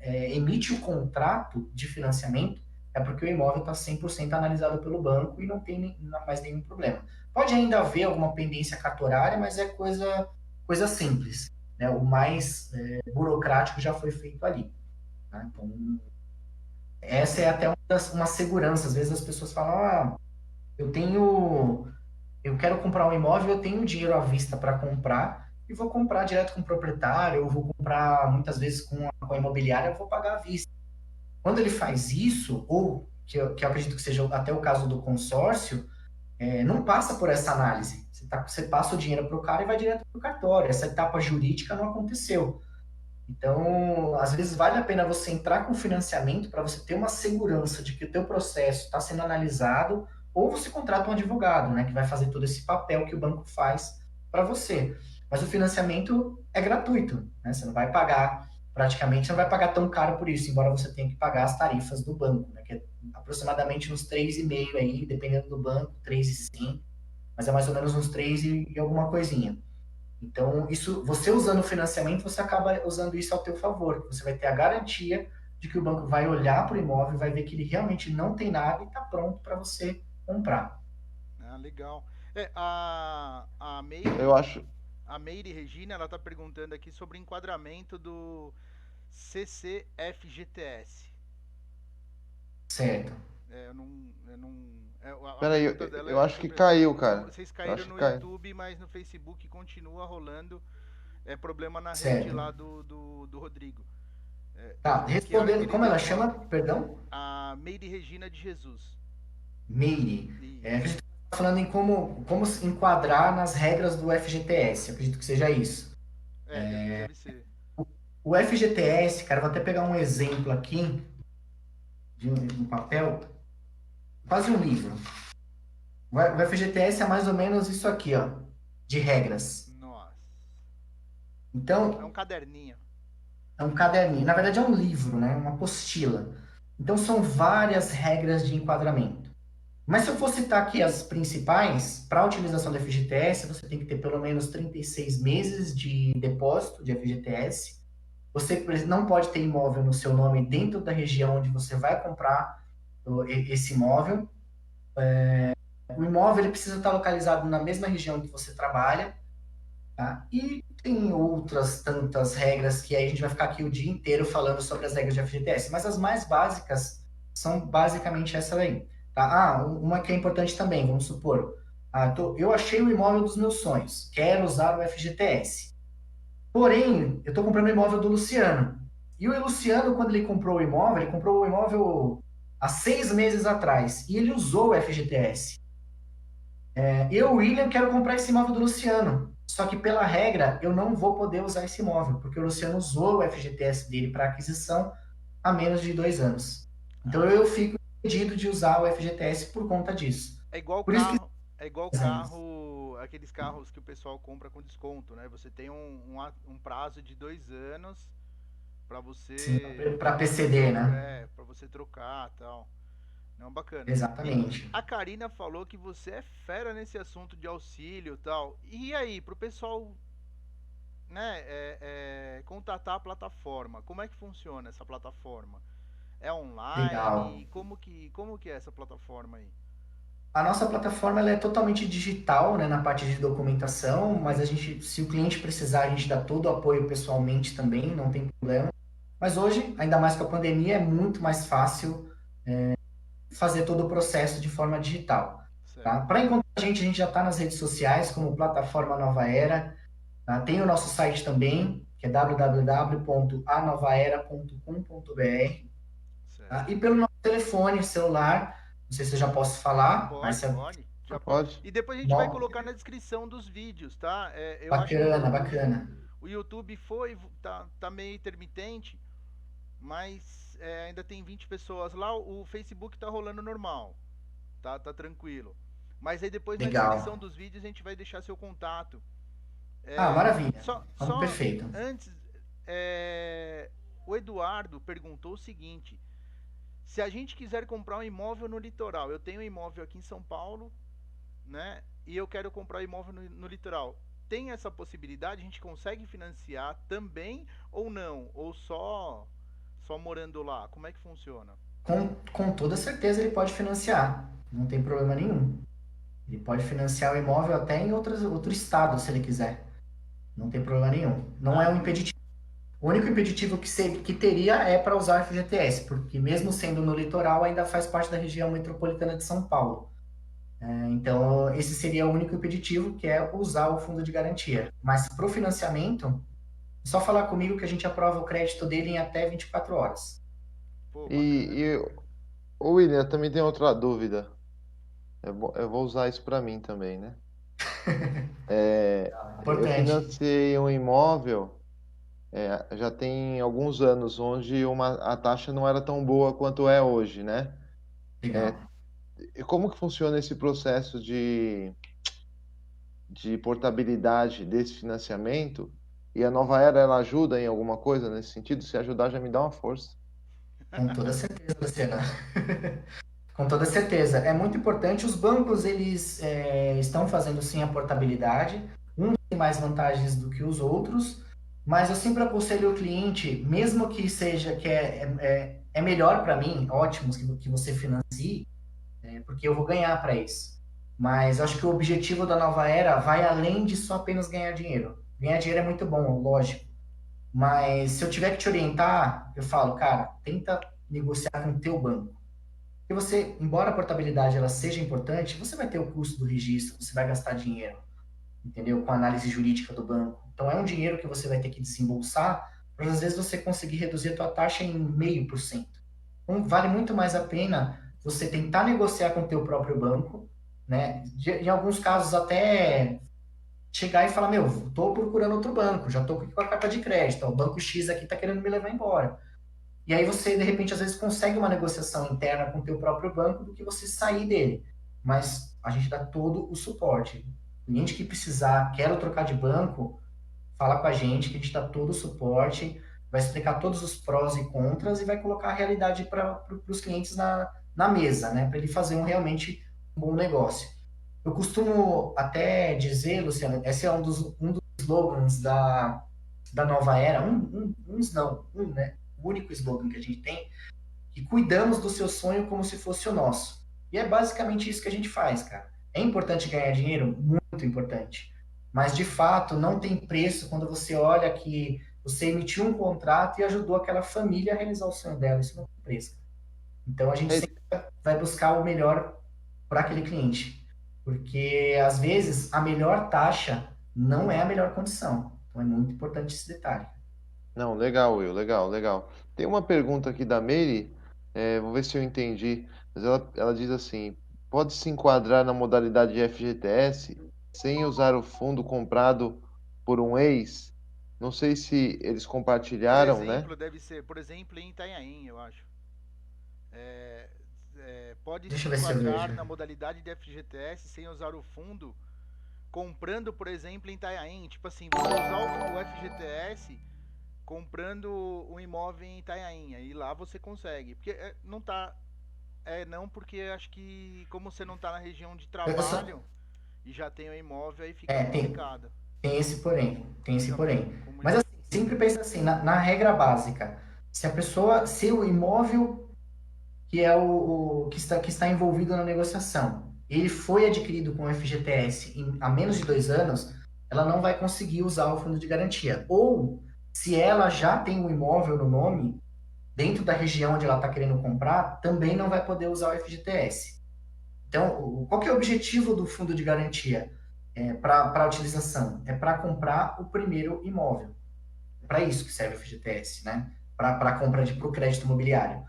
emite o contrato de financiamento, é porque o imóvel está 100% analisado pelo banco e não tem mais nenhum problema. Pode ainda haver alguma pendência cartorária, mas é coisa simples. Né? O mais burocrático já foi feito ali. Tá? Então, essa é até uma segurança. Às vezes as pessoas falam, eu tenho, eu quero comprar um imóvel, eu tenho dinheiro à vista para comprar e vou comprar direto com o proprietário, ou vou comprar muitas vezes com a imobiliária, eu vou pagar à vista. Quando ele faz isso, ou que eu acredito que seja até o caso do consórcio, não passa por essa análise. Você passa o dinheiro para o cara e vai direto para o cartório. Essa etapa jurídica não aconteceu. Então, às vezes vale a pena você entrar com financiamento para você ter uma segurança de que o teu processo está sendo analisado, ou você contrata um advogado, né, que vai fazer todo esse papel que o banco faz para você. Mas o financiamento é gratuito, né? Você não vai pagar, praticamente, você não vai pagar tão caro por isso, embora você tenha que pagar as tarifas do banco, né, que é aproximadamente uns 3,5 aí, dependendo do banco, 3,100, mas é mais ou menos uns 3 e alguma coisinha. Então, isso, você usando o financiamento, você acaba usando isso ao teu favor. Você vai ter a garantia de que o banco vai olhar para o imóvel, vai ver que ele realmente não tem nada e está pronto para você comprar. Ah, legal. A MEI. Eu acho. a Meire Regina, ela tá perguntando aqui sobre o enquadramento do CCFGTS. Certo. A Peraí, pergunta dela eu é acho que sobre- caiu, Então, cara. vocês Eu caíram acho que no caiu. YouTube, mas no Facebook continua rolando. É problema na Certo. rede lá do Rodrigo. Tá, Que respondendo, ele como ela deu uma- chama? Perdão? A Meire Regina de Jesus. Meire. Isso. A gente está falando em como se enquadrar nas regras do FGTS. Eu acredito que seja isso. Deve ser. O FGTS, cara, vou até pegar um exemplo aqui de um papel, quase um livro. O FGTS é mais ou menos isso aqui, ó, de regras. Nossa. É Então, um caderninho. é um caderninho. Na verdade, é um livro, né? Uma apostila. Então, são várias regras de enquadramento. Mas se eu for citar aqui as principais, para a utilização do FGTS, você tem que ter pelo menos 36 meses de depósito de FGTS. Você não pode ter imóvel no seu nome dentro da região onde você vai comprar esse imóvel. O imóvel ele precisa estar localizado na mesma região que você trabalha. Tá? E tem outras tantas regras que aí a gente vai ficar aqui o dia inteiro falando sobre as regras de FGTS. Mas as mais básicas são basicamente essa daí. Tá? Uma que é importante também, vamos supor. Eu achei o imóvel dos meus sonhos, quero usar o FGTS. Porém, eu estou comprando o imóvel do Luciano. E o Luciano, quando ele comprou o imóvel, ele comprou o imóvel há 6 meses atrás. E ele usou o FGTS. Eu, William, quero comprar esse imóvel do Luciano. Só que, pela regra, eu não vou poder usar esse imóvel, porque o Luciano usou o FGTS dele para aquisição há menos de 2 anos. Então, eu fico impedido de usar o FGTS por conta disso. É igual Por isso que- carro. É igual carro, aqueles carros que o pessoal compra com desconto, né? Você tem um prazo de 2 anos pra você. Para PCD, né? Pra você trocar e tal. Não, bacana. Exatamente. E a Karina falou que você é fera nesse assunto de auxílio e tal. E aí, pro pessoal, né, contatar a plataforma, como é que funciona essa plataforma? É online? Legal. Como que é essa plataforma aí? A nossa plataforma ela é totalmente digital, né, na parte de documentação, mas se o cliente precisar, a gente dá todo o apoio pessoalmente também, não tem problema. Mas hoje, ainda mais com a pandemia, é muito mais fácil fazer todo o processo de forma digital. Tá? Para encontrar a gente já está nas redes sociais, como Plataforma Nova Era. Tá? Tem o nosso site também, que é www.anovaera.com.br. Tá? E pelo nosso telefone celular, não sei se eu já posso falar. Pode. Já pode. E depois a gente vai colocar na descrição dos vídeos, tá? Eu bacana. O YouTube tá meio intermitente, mas ainda tem 20 pessoas lá. O Facebook tá rolando normal, tá tranquilo. Mas aí depois Legal. Na descrição dos vídeos a gente vai deixar seu contato. Maravilha. Só perfeito. Antes, o Eduardo perguntou o seguinte: se a gente quiser comprar um imóvel no litoral, eu tenho um imóvel aqui em São Paulo, né? E eu quero comprar um imóvel no litoral. Tem essa possibilidade? A gente consegue financiar também ou não? Ou só morando lá? Como é que funciona? Com toda certeza ele pode financiar. Não tem problema nenhum. Ele pode financiar o imóvel até em outro estado, se ele quiser. Não tem problema nenhum. Não é um impeditivo. O único impeditivo que teria é para usar o FGTS, porque mesmo sendo no litoral, ainda faz parte da região metropolitana de São Paulo. Então, esse seria o único impeditivo, que é usar o fundo de garantia. Mas para o financiamento, é só falar comigo que a gente aprova o crédito dele em até 24 horas. Pô, William, também tem outra dúvida. Eu vou usar isso para mim também, né? Eu Importante. financei um imóvel já tem alguns anos, onde a taxa não era tão boa quanto é hoje, né? Legal. E como que funciona esse processo de portabilidade desse financiamento? E a Nova Era, ela ajuda em alguma coisa nesse sentido? Se ajudar, já me dá uma força. Com toda certeza, Luciana. Com toda certeza. É muito importante. Os bancos, eles estão fazendo, sim, a portabilidade. Um tem mais vantagens do que os outros, mas eu sempre aconselho o cliente, mesmo que seja que é melhor para mim, ótimo que você financie, porque eu vou ganhar para isso. Mas eu acho que o objetivo da nova era vai além de só apenas ganhar dinheiro. Ganhar dinheiro é muito bom, lógico. Mas se eu tiver que te orientar, eu falo, cara, tenta negociar com o teu banco. Porque você, embora a portabilidade ela seja importante, você vai ter o custo do registro, você vai gastar dinheiro, entendeu? Com a análise jurídica do banco. Então é um dinheiro que você vai ter que desembolsar para às vezes você conseguir reduzir a tua taxa em 0,5%. Então vale muito mais a pena você tentar negociar com o teu próprio banco, né? Em alguns casos até chegar e falar, meu, estou procurando outro banco, já estou com a carta de crédito, ó, o banco X aqui está querendo me levar embora. E aí você, de repente, às vezes consegue uma negociação interna com o teu próprio banco do que você sair dele. Mas a gente dá todo o suporte. Cliente que precisar, quero trocar de banco, fala com a gente que a gente dá todo o suporte, vai explicar todos os prós e contras e vai colocar a realidade para os clientes na mesa, né? Para ele fazer realmente um bom negócio. Eu costumo até dizer, Luciano, esse é um dos slogans da nova era, uns não, né? O único slogan que a gente tem, que cuidamos do seu sonho como se fosse o nosso. E é basicamente isso que a gente faz, cara. É importante ganhar dinheiro? Muito importante. Mas, de fato, não tem preço quando você olha que você emitiu um contrato e ajudou aquela família a realizar o sonho dela. Isso não tem preço. Então, a gente É, sempre vai buscar o melhor para aquele cliente. Porque, às vezes, a melhor taxa não é a melhor condição. Então, é muito importante esse detalhe. não, legal, Will, legal, legal. Tem uma pergunta aqui da Meire, vou ver se eu entendi, mas ela diz assim: pode se enquadrar na modalidade de FGTS sem usar o fundo comprado por um ex? Não sei se eles Por compartilharam, né? exemplo, deve ser, por exemplo, em Itanhaém, eu acho. É, pode se Deixa eu ver se eu enquadrar vejo. na modalidade de FGTS sem usar o fundo, comprando, por exemplo, em Itanhaém. Tipo assim, você usar o FGTS comprando um imóvel em Itanhaém. Aí lá você consegue. Porque não tá. Não, porque acho que como você não tá na região de Eu só, trabalho e já tem o imóvel, aí fica tem, complicado. tem esse porém, tem esse Fica porém. Mas muito. assim, sempre pensa assim, na regra básica, se o imóvel que é que está envolvido na negociação, ele foi adquirido com o FGTS há menos de 2 anos, ela não vai conseguir usar o fundo de garantia. Ou, se ela já tem um imóvel no nome, dentro da região onde ela está querendo comprar, também não vai poder usar o FGTS. Então, qual que é o objetivo do fundo de garantia para a utilização? É para comprar o primeiro imóvel. É para isso que serve o FGTS, né? Para a compra para o crédito imobiliário.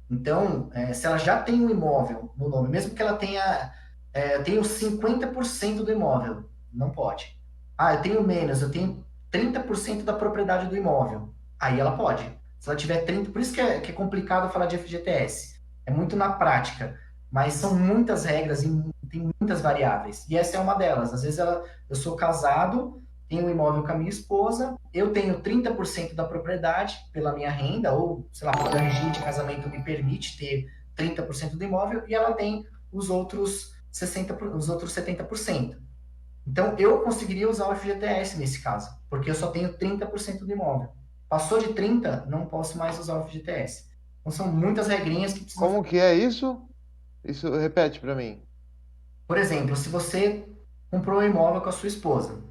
Então, se ela já tem um imóvel no nome, mesmo que ela tenha os 50% do imóvel, não pode. Ah, eu tenho menos, eu tenho 30% da propriedade do imóvel. Aí ela pode. Se ela tiver 30%, por isso que é complicado falar de FGTS. É muito na prática, mas são muitas regras e tem muitas variáveis. E essa é uma delas. Às vezes eu sou casado, tenho um imóvel com a minha esposa, eu tenho 30% da propriedade pela minha renda, ou, sei lá, porque o regime de casamento me permite ter 30% do imóvel, e ela tem os outros 70%. Então, eu conseguiria usar o FGTS nesse caso, porque eu só tenho 30% do imóvel. Passou de 30, não posso mais usar o FGTS. Então, são muitas regrinhas que precisam Como fazer. que é isso? Isso repete para mim. Por exemplo, se você comprou um imóvel com a sua esposa,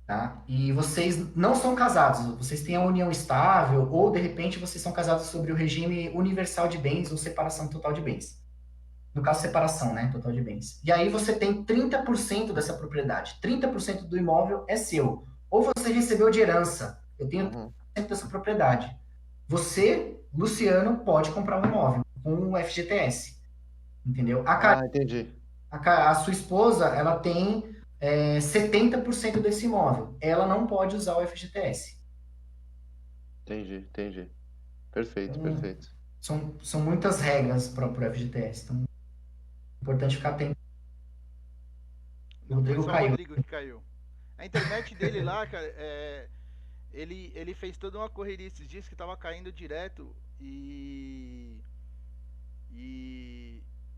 tá? E vocês não são casados, vocês têm a união estável, ou de repente vocês são casados sobre o regime universal de bens ou separação total de bens. No caso, separação, né? Total de bens. E aí você tem 30% dessa propriedade. 30% do imóvel é seu. Ou você recebeu de herança. Eu tenho Uhum. 30% dessa propriedade. Você, Luciano, pode comprar um imóvel com um FGTS. Entendeu? Ah, entendi. A sua esposa, ela tem 70% desse imóvel. Ela não pode usar o FGTS. Entendi, entendi. Perfeito, Então, perfeito. são muitas regras para o FGTS. Então, é importante ficar atento. O Não foi Rodrigo só o caiu. Rodrigo que caiu. A internet dele lá, cara, ele fez toda uma correria esses dias que tava caindo direto e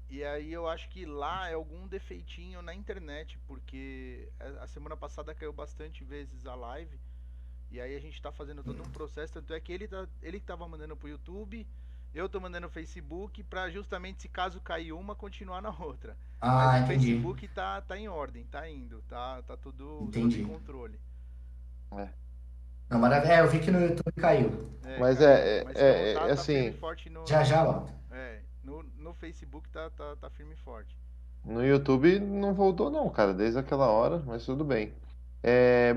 e aí eu acho que lá é algum defeitinho na internet, porque a semana passada caiu bastante vezes a live. E aí a gente tá fazendo todo um processo, tanto é que ele que tava mandando pro YouTube, eu tô mandando no Facebook pra justamente, se caso cair uma, continuar na outra. Mas Ah, o entendi. Facebook tá em ordem, tá indo, tá tudo sob Entendi. controle. É. Não, maravilha. É, eu vi que no YouTube caiu. É, Mas caiu. Mas tá firme e assim, forte Já já, ó. no Facebook tá firme e forte. no YouTube não voltou não, cara, desde aquela hora, mas tudo bem.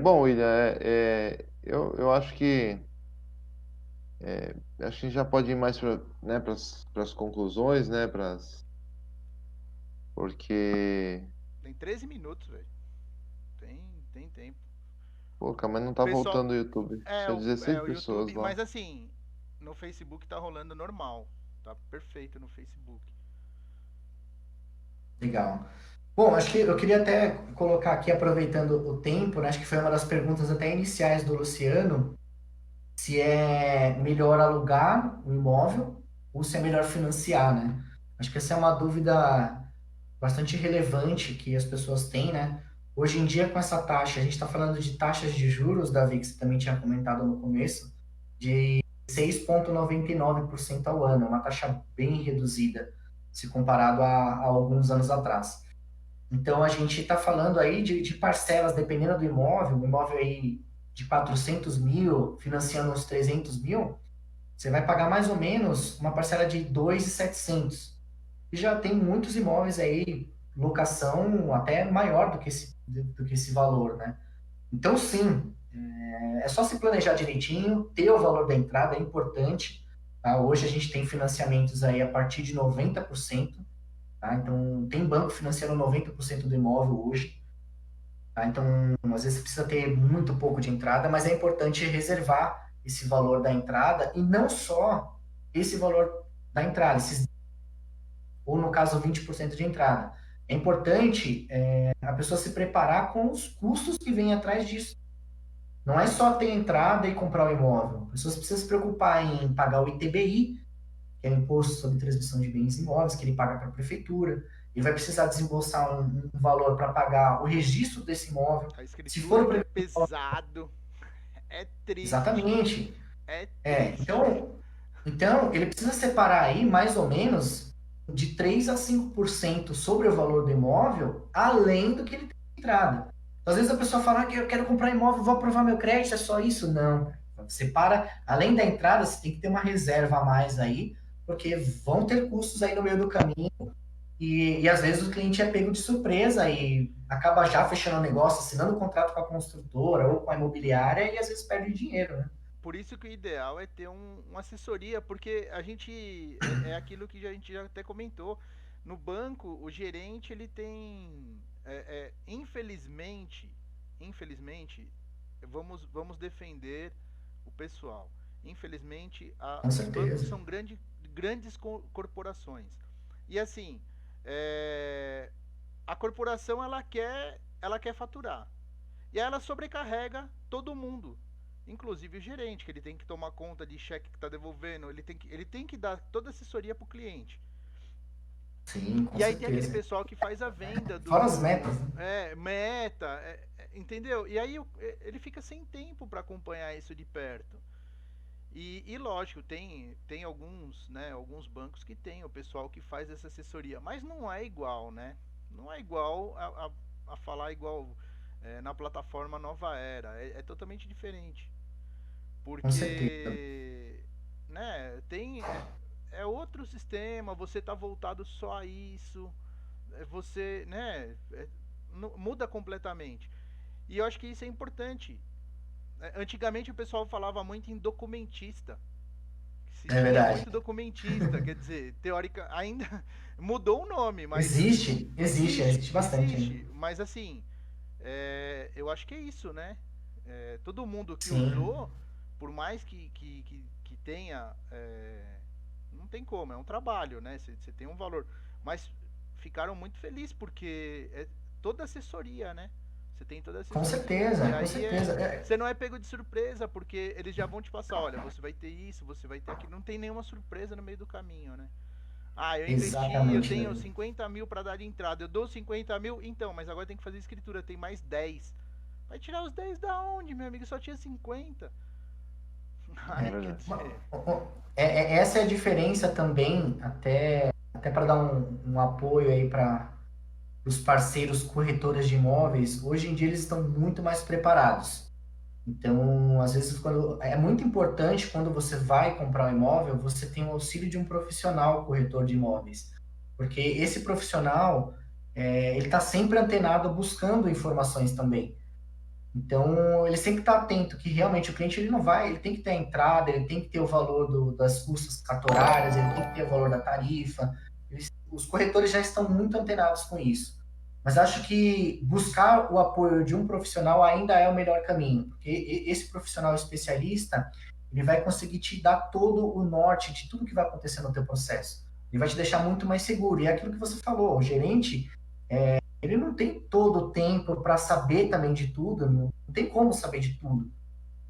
Bom, William, eu acho que a gente já pode ir mais para, né, para as conclusões, né, porque, Tem 13 minutos, velho. Tem tempo. pô, cara, mas não O tá pessoal. voltando o YouTube. Tinha 16 O pessoas YouTube. lá. Mas assim, no Facebook tá rolando normal. Tá perfeito no Facebook. Legal. Bom, acho que eu queria até colocar aqui, aproveitando o tempo, né? Acho que foi uma das perguntas até iniciais do Luciano, se é melhor alugar um imóvel ou se é melhor financiar, né? Acho que essa é uma dúvida bastante relevante que as pessoas têm, né? Hoje em dia, com essa taxa, a gente está falando de taxas de juros, Davi, que você também tinha comentado no começo, de 6,99% ao ano, é uma taxa bem reduzida, se comparado a alguns anos atrás. Então, a gente está falando aí de parcelas, dependendo do imóvel, um imóvel aí de 400 mil, financiando uns 300 mil, você vai pagar mais ou menos uma parcela de 2.700. E já tem muitos imóveis aí, locação até maior do que esse valor, né? Então, sim, é só se planejar direitinho, ter o valor da entrada é importante. Tá? Hoje a gente tem financiamentos aí a partir de 90%. Tá? Então, tem banco financiando 90% do imóvel hoje. Tá? Então, às vezes você precisa ter muito pouco de entrada, mas é importante reservar esse valor da entrada e não só esse valor da entrada, ou no caso 20% de entrada. É importante a pessoa se preparar com os custos que vêm atrás disso. Não é só ter entrada e comprar o imóvel. A pessoa precisa se preocupar em pagar o ITBI, que é o Imposto sobre Transmissão de Bens Imóveis, que ele paga para a prefeitura. Ele vai precisar desembolsar um valor para pagar o registro desse imóvel. A Se escritura for que o é pesado. É triste. Exatamente. É triste. Então, ele precisa separar aí mais ou menos de 3 a 5% sobre o valor do imóvel, além do que ele tem de entrada. Às vezes a pessoa fala que eu quero comprar imóvel, vou aprovar meu crédito, é só isso? Não. Separa, além da entrada, você tem que ter uma reserva a mais aí, porque vão ter custos aí no meio do caminho e às vezes o cliente é pego de surpresa e acaba já fechando o negócio, assinando o contrato com a construtora ou com a imobiliária e às vezes perde dinheiro, né? Por isso que o ideal é ter uma assessoria, porque a gente. É aquilo que a gente já até comentou. No banco, o gerente ele tem. Infelizmente, vamos defender o pessoal. Infelizmente, Com os bancos certeza. são grandes corporações. E assim, a corporação ela quer faturar. E aí ela sobrecarrega todo mundo, inclusive o gerente, que ele tem que tomar conta de cheque que está devolvendo, ele tem que dar toda a assessoria para o cliente. Sim, com E aí tem aquele certeza. pessoal que faz a venda Fora as metas, né? meta, entendeu? E aí ele fica sem tempo para acompanhar isso de perto. E lógico, tem alguns, né, alguns bancos que tem o pessoal que faz essa assessoria, mas não é igual, né? Não é igual a falar igual na plataforma Nova Era. É totalmente diferente. Com certeza. Porque, né, é outro sistema, você tá voltado só a isso, você, né, muda completamente. E eu acho que isso é importante. Antigamente o pessoal falava muito em documentista. É Existia verdade. muito documentista, quer dizer, teórica ainda mudou o nome, mas Existe bastante ainda. mas assim, eu acho que é isso, né? Todo mundo que Sim, usou, por mais que tenha, não tem como, é um trabalho, né? Você tem um valor, mas ficaram muito felizes porque é toda assessoria, né? Você tem toda a com assessoria. E certeza, com aí certeza. você não é pego de surpresa, porque eles já vão te passar, olha, você vai ter isso, você vai ter aquilo. Não tem nenhuma surpresa no meio do caminho, né? Ah, eu investi, eu Exatamente, tenho Davi. 50 mil para dar de entrada. Eu dou 50 mil, então, mas agora tem que fazer escritura, tem mais 10. Vai tirar os 10 da onde, meu amigo? Só tinha 50. Ai, quer verdade. dizer, Essa é a diferença também, até para dar um apoio aí para os parceiros corretores de imóveis. Hoje em dia eles estão muito mais preparados. Então, às vezes, é muito importante quando você vai comprar um imóvel, você tem o auxílio de um profissional corretor de imóveis, porque esse profissional, ele está sempre antenado buscando informações também. Então, ele sempre está atento que realmente o cliente ele não vai, ele tem que ter a entrada, ele tem que ter o valor das custas cartorárias, ele tem que ter o valor da tarifa. Os corretores já estão muito antenados com isso. Mas acho que buscar o apoio de um profissional ainda é o melhor caminho, porque esse profissional especialista, ele vai conseguir te dar todo o norte de tudo que vai acontecer no teu processo. Ele vai te deixar muito mais seguro. E é aquilo que você falou, o gerente, ele não tem todo o tempo para saber também de tudo, não tem como saber de tudo,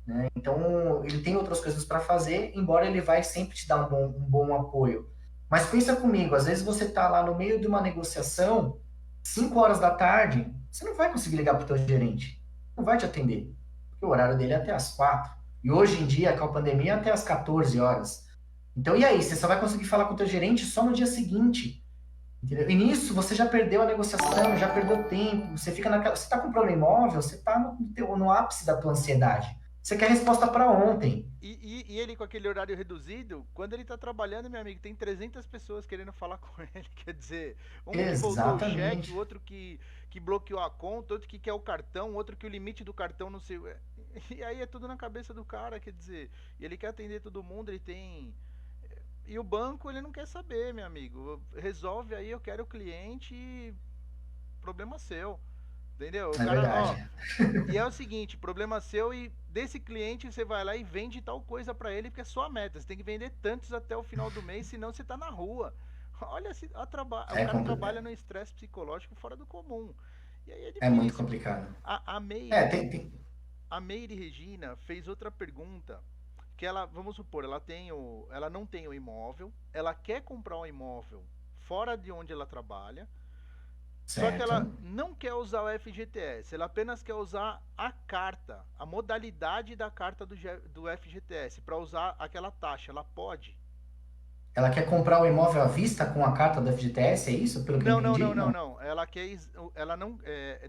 né? Então, ele tem outras coisas para fazer, embora ele vai sempre te dar um bom apoio. Mas pensa comigo, às vezes você está lá no meio de uma negociação, 5 horas da tarde, você não vai conseguir ligar para o teu gerente, não vai te atender, porque o horário dele é até às 4. E hoje em dia, com a pandemia, é até às 14 horas. Então, e aí? Você só vai conseguir falar com o teu gerente só no dia seguinte. Entendeu? E nisso você já perdeu a negociação, já perdeu tempo, você fica naquela. Você está comprando imóvel, você está no ápice da tua ansiedade. Você quer resposta para ontem. e ele com aquele horário reduzido, quando ele tá trabalhando, meu amigo, tem 300 pessoas querendo falar com ele. Quer dizer, um que voltou o cheque, Exatamente. o outro que bloqueou a conta, outro que quer o cartão, outro que o limite do cartão não sei. E aí é tudo na cabeça do cara, quer dizer, e ele quer atender todo mundo, ele tem. E o banco, ele não quer saber, meu amigo. Resolve aí, eu quero o cliente e problema seu. Entendeu? O É cara, ó. verdade. E é o seguinte, problema seu e desse cliente você vai lá e vende tal coisa pra ele, porque é sua meta. Você tem que vender tantos até o final do mês, senão você tá na rua. Olha, o É, cara trabalha complicado. no estresse psicológico fora do comum. E aí é É muito difícil. complicado. A É, Meire, a Meire Regina fez outra pergunta, que ela, vamos supor, ela não tem o imóvel, ela quer comprar um imóvel fora de onde ela trabalha, só que ela certo. não quer usar o FGTS, ela apenas quer usar a carta, a modalidade da carta do FGTS, para usar aquela taxa. Ela pode? Ela quer comprar o imóvel à vista com a carta do FGTS, é isso? Pelo que eu Não, não, entendi? não, não, Não. não. Ela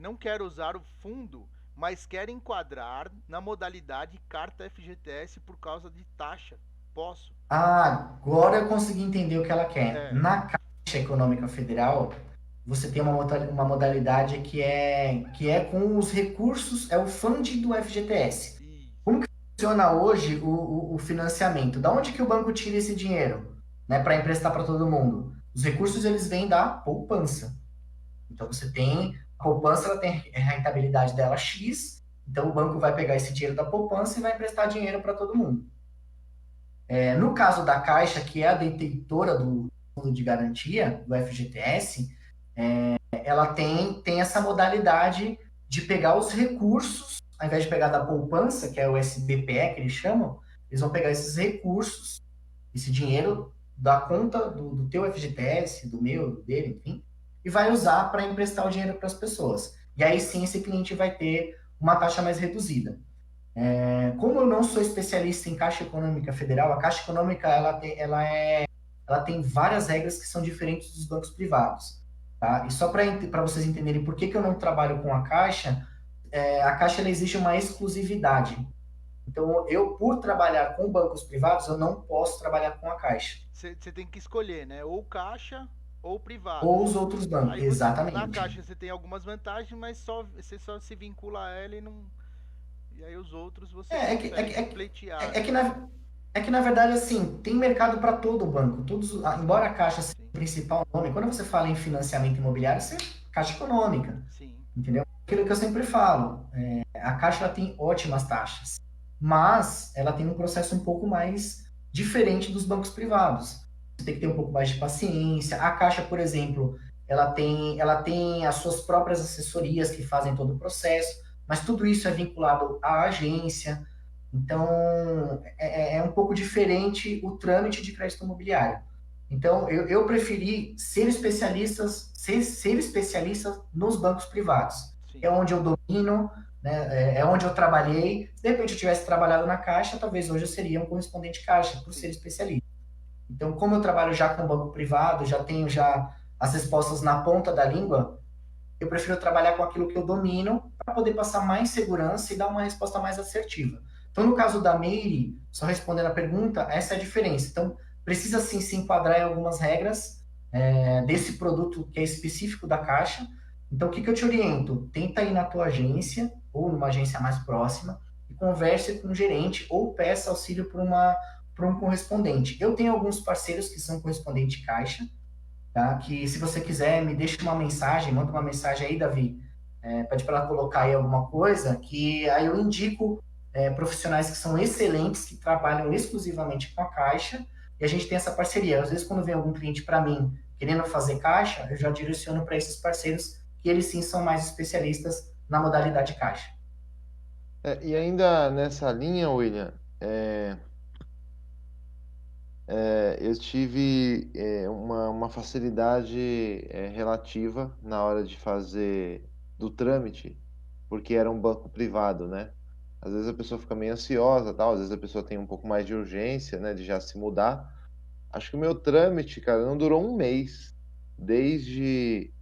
não quer usar o fundo, mas quer enquadrar na modalidade carta FGTS por causa de taxa. Posso? Ah, agora eu consegui entender o que ela quer. É. Na Caixa Econômica Federal, você tem uma modalidade que é com os recursos, é o fundo do FGTS. Isso. Como que funciona hoje o financiamento? Da onde que o banco tira esse dinheiro, né, para emprestar para todo mundo? Os recursos eles vêm da poupança. Então você tem a poupança, ela tem a rentabilidade dela X, então o banco vai pegar esse dinheiro da poupança e vai emprestar dinheiro para todo mundo. No caso da Caixa, que é a detentora do fundo de garantia, do FGTS, ela tem essa modalidade de pegar os recursos, ao invés de pegar da poupança, que é o SBPE que eles chamam, eles vão pegar esses recursos, esse dinheiro da conta do teu FGTS, do meu, do dele, enfim, e vai usar para emprestar o dinheiro para as pessoas. E aí sim esse cliente vai ter uma taxa mais reduzida. Como eu não sou especialista em Caixa Econômica Federal, a Caixa Econômica ela tem várias regras que são diferentes dos bancos privados. Tá? E só para vocês entenderem por que eu não trabalho com a Caixa ela exige uma exclusividade. Então, eu, por trabalhar com bancos privados, eu não posso trabalhar com a Caixa. Você tem que escolher, né? Ou caixa ou privado. Ou os outros bancos, Aí você, na exatamente. caixa você tem algumas vantagens, mas você só se vincula a ela e não. E aí os outros você É, é, que, é, consegue que- é, pleitear, é, é né? que na, é que, na verdade, assim, tem mercado para todo banco. Embora a Caixa seja Sim, o principal nome, quando você fala em financiamento imobiliário, você é Caixa Econômica, sim. entendeu? Aquilo que eu sempre falo, a Caixa ela tem ótimas taxas, mas ela tem um processo um pouco mais diferente dos bancos privados. Você tem que ter um pouco mais de paciência. A Caixa, por exemplo, ela tem as suas próprias assessorias que fazem todo o processo, mas tudo isso é vinculado à agência. Então, é um pouco diferente o trâmite de crédito imobiliário. Então, eu preferi ser especialista nos bancos privados. É Sim. onde eu domino, né? É onde eu trabalhei. Se de repente eu tivesse trabalhado na Caixa, talvez hoje eu seria um correspondente Caixa, por ser especialista. Então, como eu trabalho já com banco privado, já tenho já as respostas na ponta da língua, eu prefiro trabalhar com aquilo que eu domino para poder passar mais segurança e dar uma resposta mais assertiva. Então, no caso da Meire, só respondendo a pergunta, essa é a diferença. Então, precisa sim se enquadrar em algumas regras desse produto que é específico da Caixa. Então, o que eu te oriento? Tenta ir na tua agência ou numa agência mais próxima e converse com o gerente ou peça auxílio para um correspondente. Eu tenho alguns parceiros que são correspondente Caixa, tá? Que se você quiser, me deixa uma mensagem, manda uma mensagem aí, Davi, pede para ela colocar aí alguma coisa, que aí eu indico profissionais que são excelentes, que trabalham exclusivamente com a Caixa, e a gente tem essa parceria. Às vezes, quando vem algum cliente para mim querendo fazer Caixa, eu já direciono para esses parceiros, que eles sim são mais especialistas na modalidade Caixa. E ainda nessa linha, William, eu tive uma facilidade relativa na hora de fazer do trâmite, porque era um banco privado, né? Às vezes a pessoa fica meio ansiosa, tal, às vezes a pessoa tem um pouco mais de urgência, né, de já se mudar. Acho que o meu trâmite, cara, não durou um mês, desde,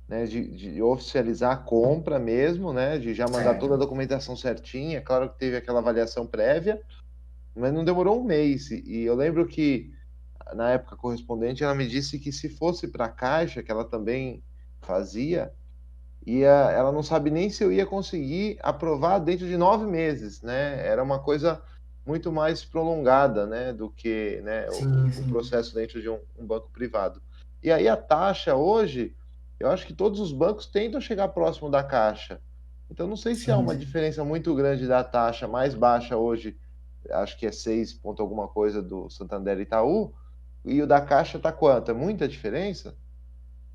né, de oficializar a compra mesmo, né, de já mandar toda a Certo. documentação certinha. Claro que teve aquela avaliação prévia, mas não demorou um mês. E eu lembro que na época correspondente, ela me disse que se fosse para a Caixa, que ela também fazia, ela não sabe nem se eu ia conseguir aprovar dentro de 9 meses, né? Era uma coisa muito mais prolongada, né, do que, né, Sim, o sim. processo dentro de um banco privado. E aí a taxa hoje, eu acho que todos os bancos tentam chegar próximo da Caixa. Então não sei se há Sim, uma sim. diferença muito grande da taxa mais baixa hoje, acho que é 6 ponto alguma coisa do Santander e Itaú, e o da Caixa tá quanto? É muita diferença?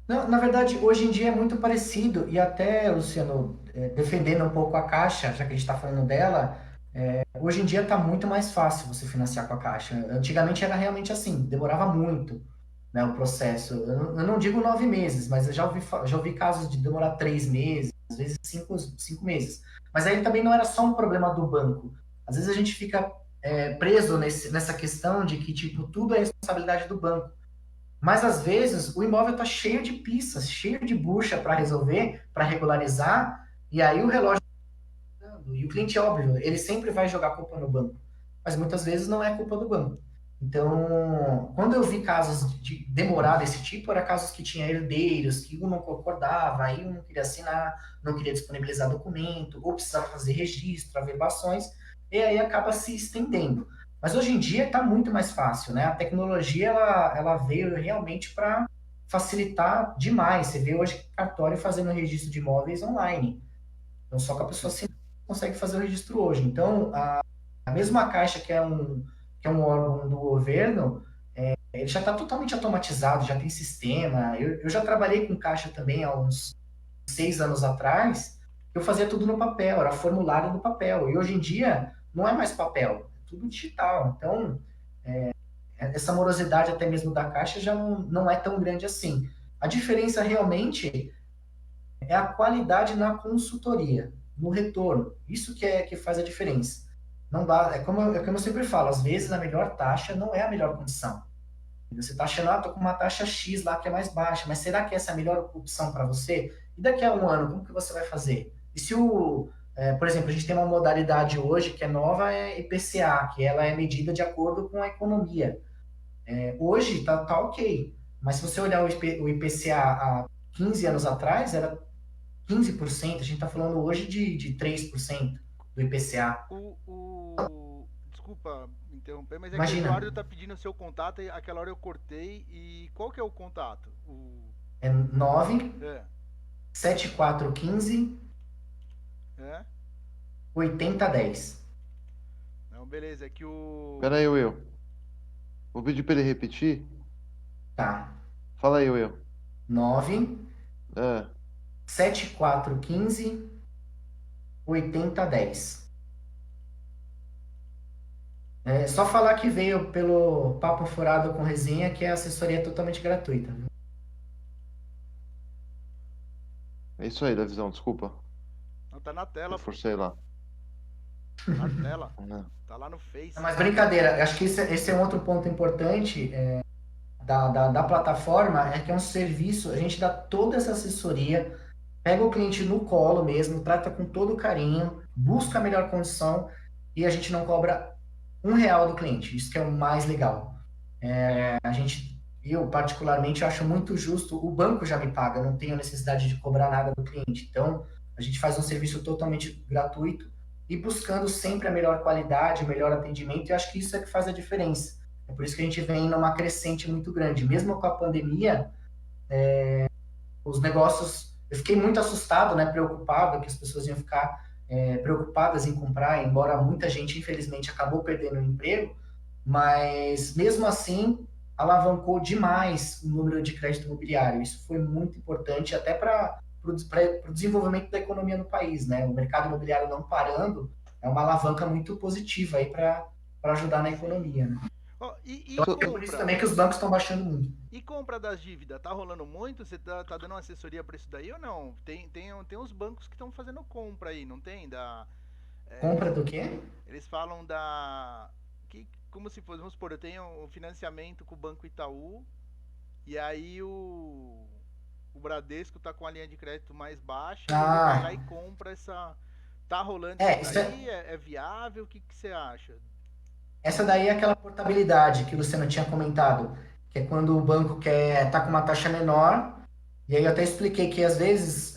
Não, na verdade, hoje em dia é muito parecido, e até, Luciano, defendendo um pouco a Caixa, já que a gente está falando dela, hoje em dia está muito mais fácil você financiar com a Caixa. Antigamente era realmente assim, demorava muito, né, o processo. Eu não digo 9 meses, mas eu já ouvi casos de demorar 3 meses, às vezes cinco meses. Mas aí também não era só um problema do banco. Às vezes a gente fica preso nessa questão de que, tipo, tudo é responsabilidade do banco. Mas às vezes o imóvel está cheio de pistas, cheio de bucha para resolver, para regularizar, e aí o relógio tá andando. E o cliente, óbvio, ele sempre vai jogar a culpa no banco, mas muitas vezes não é culpa do banco. Então, quando eu vi casos de demorar desse tipo, era casos que tinha herdeiros, que um não concordava, aí um não queria assinar, não queria disponibilizar documento, ou precisava fazer registro, averbações, e aí acaba se estendendo. Mas hoje em dia está muito mais fácil, né? A tecnologia ela veio realmente para facilitar demais. Você vê hoje cartório fazendo registro de imóveis online. Então, só que a pessoa se consegue fazer o registro hoje. Então, a mesma Caixa, que é um órgão do governo, ele já está totalmente automatizado, já tem sistema. Eu já trabalhei com Caixa também há uns 6 anos atrás, eu fazia tudo no papel, era formulário no papel. E hoje em dia, não é mais papel, é tudo digital. Então, essa morosidade até mesmo da Caixa já não é tão grande assim. A diferença realmente é a qualidade na consultoria, no retorno. Isso que faz a diferença. Não dá, como eu sempre falo, às vezes a melhor taxa não é a melhor condição. Você está achando, tô com uma taxa X lá que é mais baixa, mas será que essa é a melhor opção para você? E daqui a um ano, como que você vai fazer? E se por exemplo, a gente tem uma modalidade hoje que é nova, é IPCA, que ela é medida de acordo com a economia. Hoje tá ok, mas se você olhar o IPCA há 15 anos atrás, era 15%, a gente está falando hoje de 3% do IPCA. Desculpa me interromper, mas é que o Imagina, Eduardo tá pedindo o seu contato e aquela hora eu cortei. E qual que é o contato? é 9 É, 7415 é? 8010. Não, beleza, é que Pera aí, Will. Vou pedir para ele repetir. Tá. Fala aí, Will. 9 Ah, 7415 8010. É só falar que veio pelo Papo Furado com Resenha, que a assessoria é totalmente gratuita. é isso aí, Davizão, desculpa. Não, tá na tela, Eu forcei lá. na tela. Né? Tá lá no Face. Mas brincadeira, acho que esse é um outro ponto importante da plataforma, é que é um serviço, a gente dá toda essa assessoria, pega o cliente no colo mesmo, trata com todo carinho, busca a melhor condição e a gente não cobra R$ 1 do cliente. Isso que é o mais legal. Eu particularmente acho muito justo, o banco já me paga, não tenho necessidade de cobrar nada do cliente. Então, a gente faz um serviço totalmente gratuito e buscando sempre a melhor qualidade, o melhor atendimento, e acho que isso é que faz a diferença. É por isso que a gente vem numa crescente muito grande. Mesmo com a pandemia, os negócios, eu fiquei muito assustado, né, preocupado que as pessoas iam ficar preocupadas em comprar, embora muita gente, infelizmente, acabou perdendo o emprego, mas mesmo assim alavancou demais o número de crédito imobiliário. Isso foi muito importante até para o desenvolvimento da economia no país, né? O mercado imobiliário não parando é uma alavanca muito positiva aí para ajudar na economia, né? Ó, e Então, é por isso compra? também que os bancos estão baixando muito. E compra das dívidas, tá rolando muito? Você tá dando uma assessoria pra isso daí ou não? Tem uns bancos que estão fazendo compra aí, não tem? Compra do quê? Eles falam como se fosse, vamos supor, eu tenho um financiamento com o Banco Itaú, e aí o Bradesco tá com a linha de crédito mais baixa, e ele vai lá e compra essa. Tá rolando isso daí? É viável? O que você acha? Essa daí é aquela portabilidade que o Luciano tinha comentado, que é quando o banco quer tá com uma taxa menor, e aí eu até expliquei que às vezes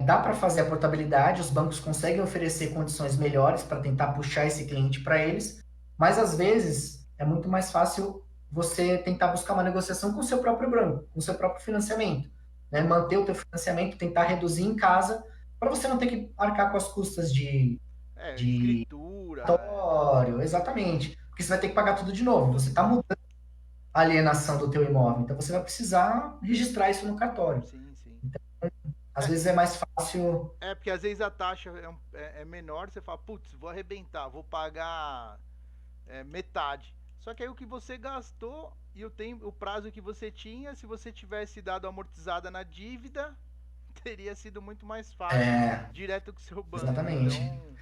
dá para fazer a portabilidade, os bancos conseguem oferecer condições melhores para tentar puxar esse cliente para eles, mas às vezes é muito mais fácil você tentar buscar uma negociação com o seu próprio banco, com o seu próprio financiamento, né? Manter o teu financiamento, tentar reduzir em casa, para você não ter que arcar com as custas de Escritura. exatamente. Porque você vai ter que pagar tudo de novo. Você está mudando a alienação do teu imóvel. Então você vai precisar registrar isso no cartório. Sim, sim. Então, às vezes é mais fácil. Porque às vezes a taxa é menor, você fala, putz, vou arrebentar, vou pagar metade. Só que aí o que você gastou e o prazo que você tinha, se você tivesse dado amortizada na dívida, teria sido muito mais fácil, direto com o seu banco. Exatamente. Então,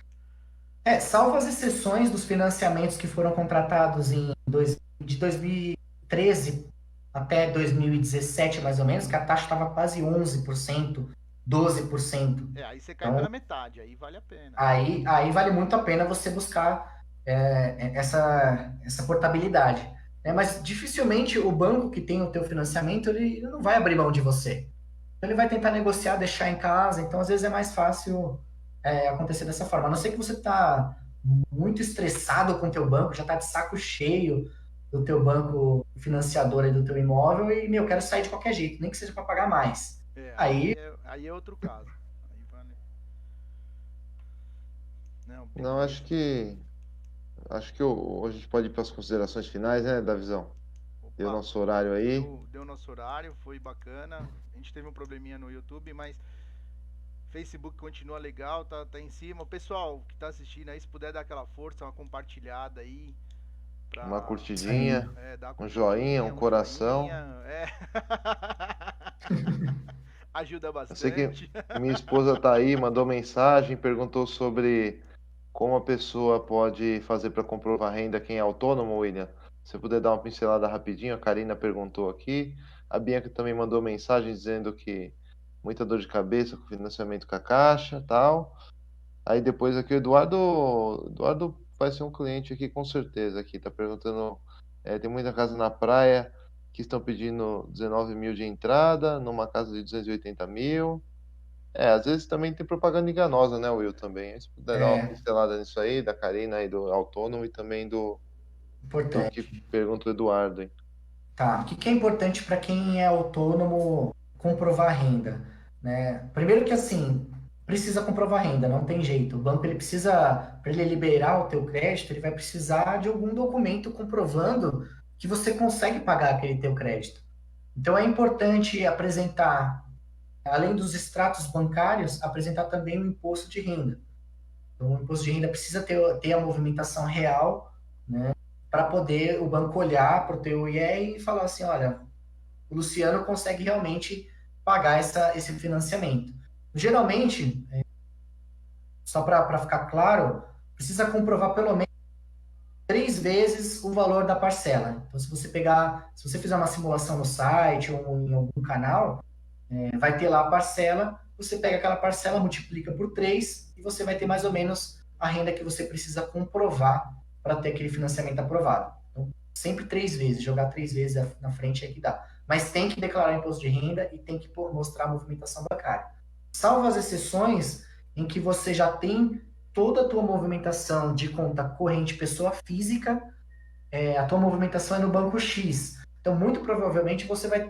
salvo as exceções dos financiamentos que foram contratados de 2013 até 2017, mais ou menos, que a taxa estava quase 11%, 12%. Aí você cai pela metade, aí vale a pena. Aí vale muito a pena você buscar essa portabilidade. Né? Mas dificilmente o banco que tem o teu financiamento, ele não vai abrir mão de você. Então, ele vai tentar negociar, deixar em casa. Então, às vezes é mais fácil acontecer dessa forma. A não ser que você está muito estressado com o teu banco, já está de saco cheio do teu banco financiador e do teu imóvel e, eu quero sair de qualquer jeito, nem que seja para pagar mais. Aí é outro caso. Aí vale. Não, acho que a gente pode ir para as considerações finais, né, Davizão? Deu nosso horário aí. Deu nosso horário, foi bacana. A gente teve um probleminha no YouTube, mas Facebook continua legal, tá em cima. O pessoal que tá assistindo aí, se puder dar aquela força, uma compartilhada aí. Uma curtidinha, um joinha, um coração. Ajuda bastante. Eu sei que minha esposa tá aí, mandou mensagem, perguntou sobre como a pessoa pode fazer para comprovar renda quem é autônomo, William. Se puder dar uma pincelada rapidinho, a Karina perguntou aqui. A Bianca também mandou mensagem dizendo que muita dor de cabeça com financiamento com a Caixa, tal. Aí depois aqui o Eduardo vai ser um cliente aqui com certeza aqui, tá perguntando, tem muita casa na praia que estão pedindo 19 mil de entrada, numa casa de 280 mil. Às vezes também tem propaganda enganosa, né, Will, também. Se puder dar uma pincelada nisso aí, da Karina e do autônomo e também do que pergunta o Eduardo, hein? Tá, o que é importante para quem é autônomo comprovar renda, né? Primeiro que assim, precisa comprovar renda, não tem jeito. O banco ele precisa, para ele liberar o teu crédito, ele vai precisar de algum documento comprovando que você consegue pagar aquele teu crédito. Então é importante apresentar, além dos extratos bancários, apresentar também o imposto de renda. Então o imposto de renda precisa ter a movimentação real, né? Para poder o banco olhar para o teu IE e falar assim, olha, o Luciano consegue realmente pagar esse financiamento. Geralmente, só para ficar claro, precisa comprovar pelo menos 3 vezes o valor da parcela. Então, se você fizer uma simulação no site ou em algum canal, vai ter lá a parcela, você pega aquela parcela, multiplica por 3 e você vai ter mais ou menos a renda que você precisa comprovar para ter aquele financiamento aprovado. Então, sempre 3 vezes, jogar 3 vezes na frente é que dá. Mas tem que declarar imposto de renda e tem que mostrar a movimentação bancária. Salvo as exceções em que você já tem toda a tua movimentação de conta corrente pessoa física, a tua movimentação é no banco X. Então, muito provavelmente, você vai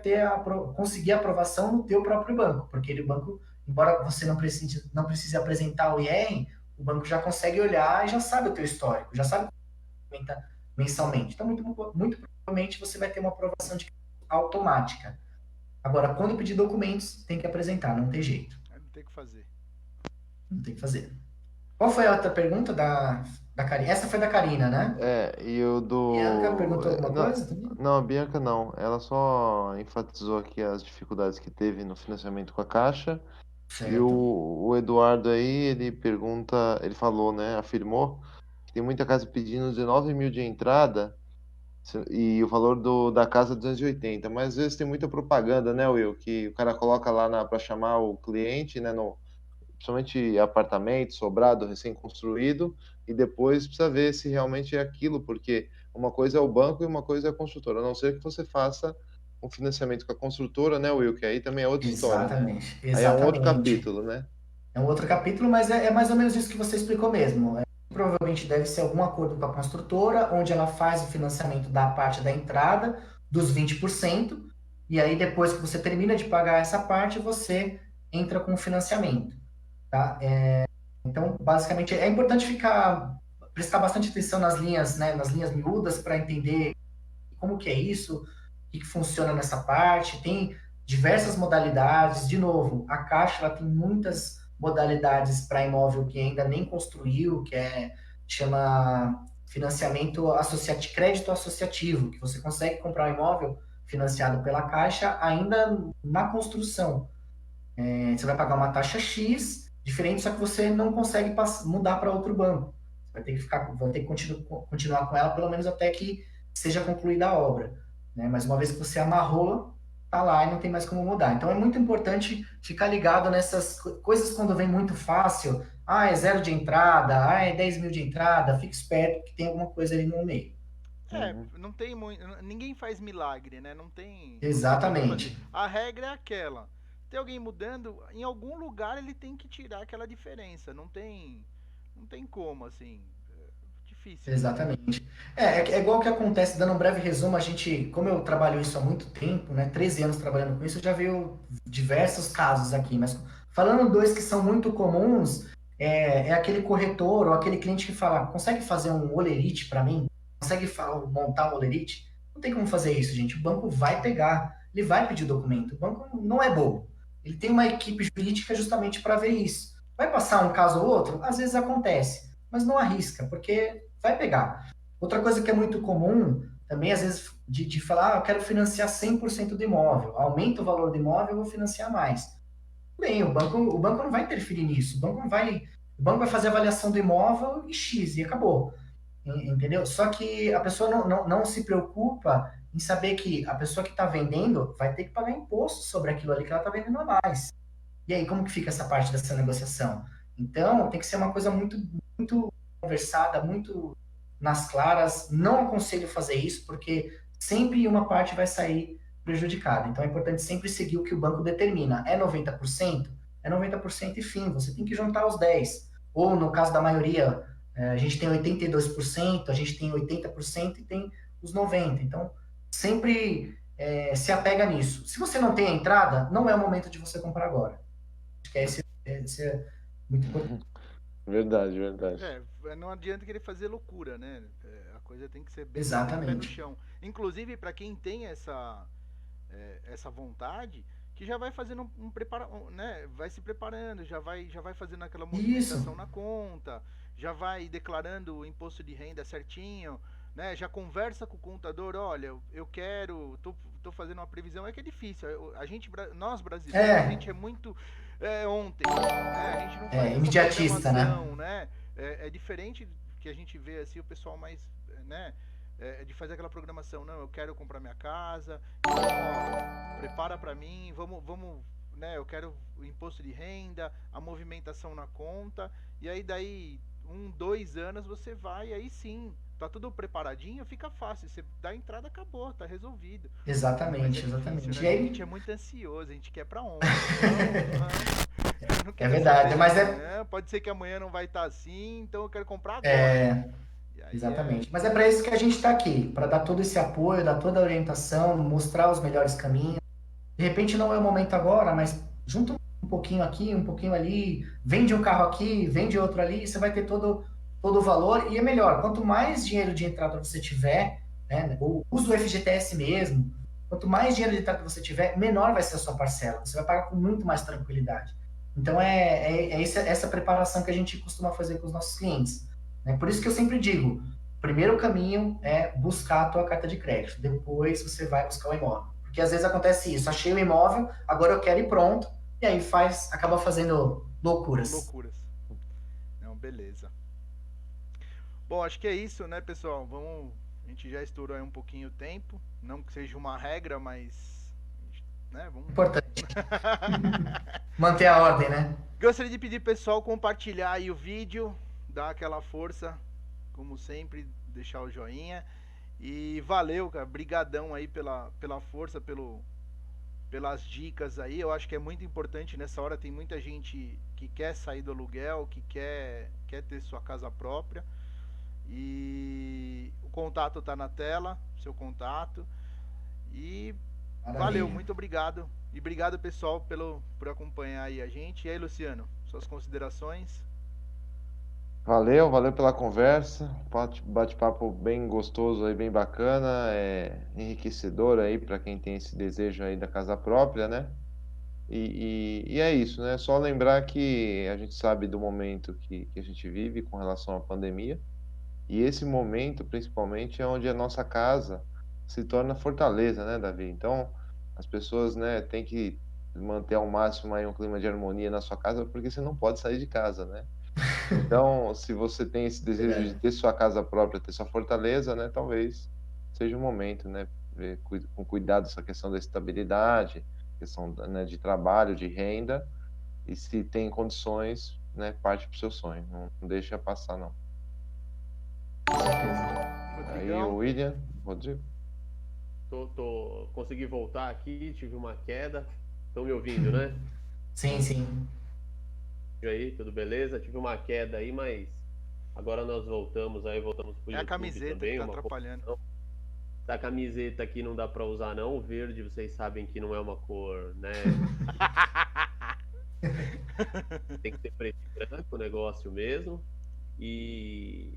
conseguir aprovação no teu próprio banco, porque o banco, embora você não precise apresentar o IR, o banco já consegue olhar e já sabe o teu histórico, já sabe como movimenta mensalmente. Então, muito provavelmente, você vai ter uma aprovação automática. Agora, quando pedir documentos, tem que apresentar, não tem jeito. Não tem o que fazer. Não tem que fazer. Qual foi a outra pergunta da Karina? Essa foi da Karina, né? E o do... Bianca perguntou alguma não, coisa também? não, a Bianca não. Ela só enfatizou aqui as dificuldades que teve no financiamento com a Caixa. E Certo. o Eduardo aí, ele pergunta, ele falou, né, afirmou que tem muita casa pedindo 19 mil de entrada e o valor da casa 280, mas às vezes tem muita propaganda, né, Will, que o cara coloca lá para chamar o cliente, né, principalmente apartamento, sobrado, recém-construído, e depois precisa ver se realmente é aquilo, porque uma coisa é o banco e uma coisa é a construtora, a não ser que você faça um financiamento com a construtora, né, Will, que aí também é outra história, né? Exatamente. Aí é um outro Exatamente. capítulo, né? É um outro capítulo, mas é mais ou menos isso que você explicou mesmo. Provavelmente deve ser algum acordo com a construtora, onde ela faz o financiamento da parte da entrada, dos 20%, e aí depois que você termina de pagar essa parte, você entra com o financiamento. Tá? Então, basicamente, é importante prestar bastante atenção nas linhas, né, nas linhas miúdas para entender como que é isso, o que funciona nessa parte. Tem diversas modalidades. De novo, a Caixa ela tem muitas modalidades para imóvel que ainda nem construiu, chama financiamento associativo, crédito associativo, que você consegue comprar um imóvel financiado pela Caixa ainda na construção. Você vai pagar uma taxa X, diferente, só que você não consegue mudar para outro banco. Você vai ter que continuar com ela pelo menos até que seja concluída a obra. Né? Mas uma vez que você amarrou, tá lá e não tem mais como mudar. Então é muito importante ficar ligado nessas coisas quando vem muito fácil. Ah, é 0 de entrada, é 10 mil de entrada, fique esperto que tem alguma coisa ali no meio. Não tem muito. Ninguém faz milagre, né? Não tem. Exatamente. Não tem a regra é aquela. Tem alguém mudando, em algum lugar ele tem que tirar aquela diferença. Não tem como, assim. Difícil. Exatamente. É igual o que acontece, dando um breve resumo, como eu trabalho isso há muito tempo, né, 13 anos trabalhando com isso, eu já vi diversos casos aqui, mas falando dois que são muito comuns, é aquele corretor ou aquele cliente que fala, consegue fazer um olerite para mim? Consegue montar um olerite? Não tem como fazer isso, gente. O banco vai pegar, ele vai pedir documento. O banco não é bobo. Ele tem uma equipe jurídica justamente para ver isso. Vai passar um caso ou outro? Às vezes acontece, mas não arrisca, porque vai pegar. Outra coisa que é muito comum, também às vezes, de falar, eu quero financiar 100% do imóvel, aumenta o valor do imóvel, eu vou financiar mais. Bem, o banco não vai interferir nisso, o banco vai fazer a avaliação do imóvel e X, e acabou. Entendeu? Só que a pessoa não se preocupa em saber que a pessoa que está vendendo vai ter que pagar imposto sobre aquilo ali que ela está vendendo a mais. E aí, como que fica essa parte dessa negociação? Então, tem que ser uma coisa muito, muito conversada, muito nas claras. Não aconselho fazer isso, porque sempre uma parte vai sair prejudicada. Então, é importante sempre seguir o que o banco determina. É 90%? É 90% e fim. Você tem que juntar os 10%. Ou, no caso da maioria, a gente tem 82%, a gente tem 80% e tem os 90%. Então, sempre se apega nisso. Se você não tem a entrada, não é o momento de você comprar agora. Acho que esse é muito importante. Verdade. Não adianta querer fazer loucura, né? A coisa tem que ser bem pé no chão. Inclusive, para quem tem essa vontade, que já vai fazendo né? Vai se preparando, já vai fazendo aquela movimentação na conta, já vai declarando o imposto de renda certinho, né? Já conversa com o contador, olha, eu quero, tô fazendo uma previsão, é que é difícil. Nós brasileiros, a gente é muito ontem, né? A gente não faz essa imediatista, né? programação, né? É diferente que a gente vê assim o pessoal mais, né? De fazer aquela programação, não, eu quero comprar minha casa, então, ó, prepara pra mim, vamos, né? Eu quero o imposto de renda, a movimentação na conta, e aí daí 2 anos você vai, aí sim, tá tudo preparadinho, fica fácil, você dá a entrada, acabou, tá resolvido. Mas é Exatamente, difícil, exatamente. né? E A aí, gente é muito ansioso, a gente quer pra ontem. Então, eu não é quero verdade, saber de mas amanhã, pode ser que amanhã não vai estar assim, então eu quero comprar agora. é, E aí exatamente. Mas é para isso que a gente está aqui, para dar todo esse apoio, dar toda a orientação, mostrar os melhores caminhos. De repente não é o momento agora, mas junta um pouquinho aqui, um pouquinho ali, vende um carro aqui, vende outro ali, você vai ter todo o valor e é melhor. Quanto mais dinheiro de entrada você tiver, né, usa o FGTS mesmo, quanto mais dinheiro de entrada você tiver, menor vai ser a sua parcela. Você vai pagar com muito mais tranquilidade. Então essa preparação que a gente costuma fazer com os nossos clientes. Né? Por isso que eu sempre digo, o primeiro caminho é buscar a tua carta de crédito, depois você vai buscar o imóvel. Porque às vezes acontece isso, achei o imóvel, agora eu quero ir pronto, e aí acaba fazendo loucuras. loucuras. Não, beleza. Bom, acho que é isso, né, pessoal? A gente já estourou aí um pouquinho o tempo. Não que seja uma regra, mas, né, vamos. Importante. Manter a ordem, né? Gostaria de pedir pessoal compartilhar aí o vídeo, dar aquela força, como sempre, deixar o joinha. E valeu, cara, brigadão aí pela força, pelas dicas aí. Eu acho que é muito importante nessa hora, tem muita gente que quer sair do aluguel, que quer ter sua casa própria. E o contato tá na tela, seu contato. E Maravilha. valeu, muito obrigado. E obrigado, pessoal, por acompanhar aí a gente. E aí, Luciano, suas considerações? Valeu pela conversa, bate-papo bem gostoso aí, bem bacana, enriquecedor aí para quem tem esse desejo aí da casa própria, né? E é isso, né? Só lembrar que a gente sabe do momento que a gente vive com relação à pandemia, e esse momento, principalmente, é onde a nossa casa se torna fortaleza, né, Davi? Então, as pessoas, né, têm que manter ao máximo aí um clima de harmonia na sua casa, porque você não pode sair de casa, né? Então, se você tem esse desejo de ter sua casa própria, ter sua fortaleza, né, talvez seja o momento, né, ver com cuidado essa questão da estabilidade, questão, né, de trabalho, de renda, e se tem condições, né, parte para o seu sonho, não deixa passar, não. Com certeza. Aí o William, Rodrigo. Consegui voltar aqui, tive uma queda. Estão me ouvindo, né? Sim. E aí, tudo beleza? Tive uma queda aí, mas agora nós voltamos pro YouTube a camiseta também, que tá atrapalhando. A camiseta aqui não dá pra usar não, o verde vocês sabem que não é uma cor, né? Tem que ter preto e branco o negócio mesmo. E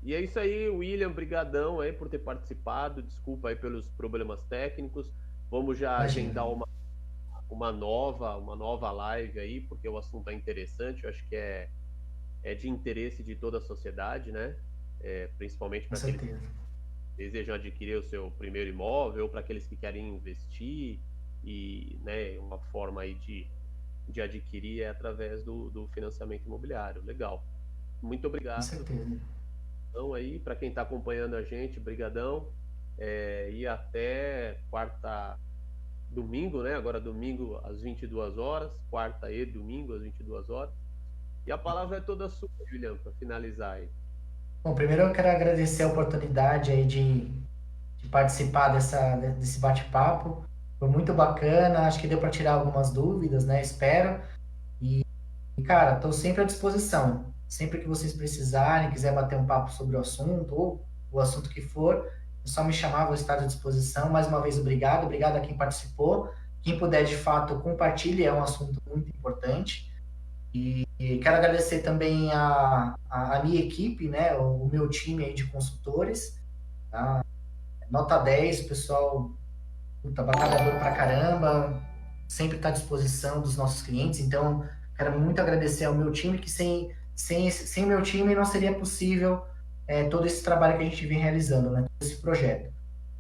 é isso aí, William, brigadão aí por ter participado, desculpa aí pelos problemas técnicos. Vamos já agendar uma nova live aí, porque o assunto é interessante, eu acho que é de interesse de toda a sociedade, né? Principalmente para aqueles que desejam adquirir o seu primeiro imóvel, ou para aqueles que querem investir, e, né, uma forma aí de adquirir é através do financiamento imobiliário. Legal. Muito obrigado. Com certeza. Então aí, para quem está acompanhando a gente, brigadão. E até domingo, né? Agora domingo às 22 horas, quarta e domingo às 22 horas. E a palavra é toda sua, William, para finalizar aí. Bom, primeiro eu quero agradecer a oportunidade aí de participar desse bate-papo. Foi muito bacana, acho que deu para tirar algumas dúvidas, né? Espero. E cara, estou sempre à disposição. Sempre que vocês precisarem, quiser bater um papo sobre o assunto, ou o assunto que for, é só me chamar, vou estar à disposição. Mais uma vez, obrigado a quem participou. Quem puder, de fato, compartilhe, é um assunto muito importante. E quero agradecer também a minha equipe, né, o meu time aí de consultores. Tá? Nota 10, o pessoal batalhador pra caramba, sempre está à disposição dos nossos clientes. Então, quero muito agradecer ao meu time, que sem o meu time não seria possível todo esse trabalho que a gente vem realizando, né, todo esse projeto.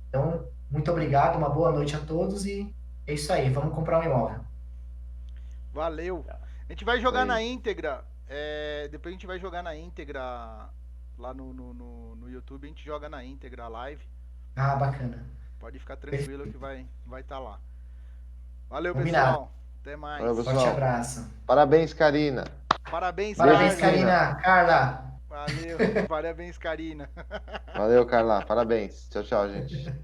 Então, muito obrigado, uma boa noite a todos e é isso aí, vamos comprar um imóvel. Valeu. A gente vai jogar Aí. na íntegra. Depois a gente vai jogar na íntegra lá no YouTube. A gente joga na íntegra a live. Ah, bacana. Pode ficar tranquilo que vai estar lá. Valeu, Combinado. pessoal. Até mais. Valeu, Forte pessoal. abraço. Parabéns, Karina. Parabéns, Parabéns, Karina. Karina. Carla. Valeu. Parabéns, Karina. Valeu, Carla. Parabéns. Tchau, tchau, gente.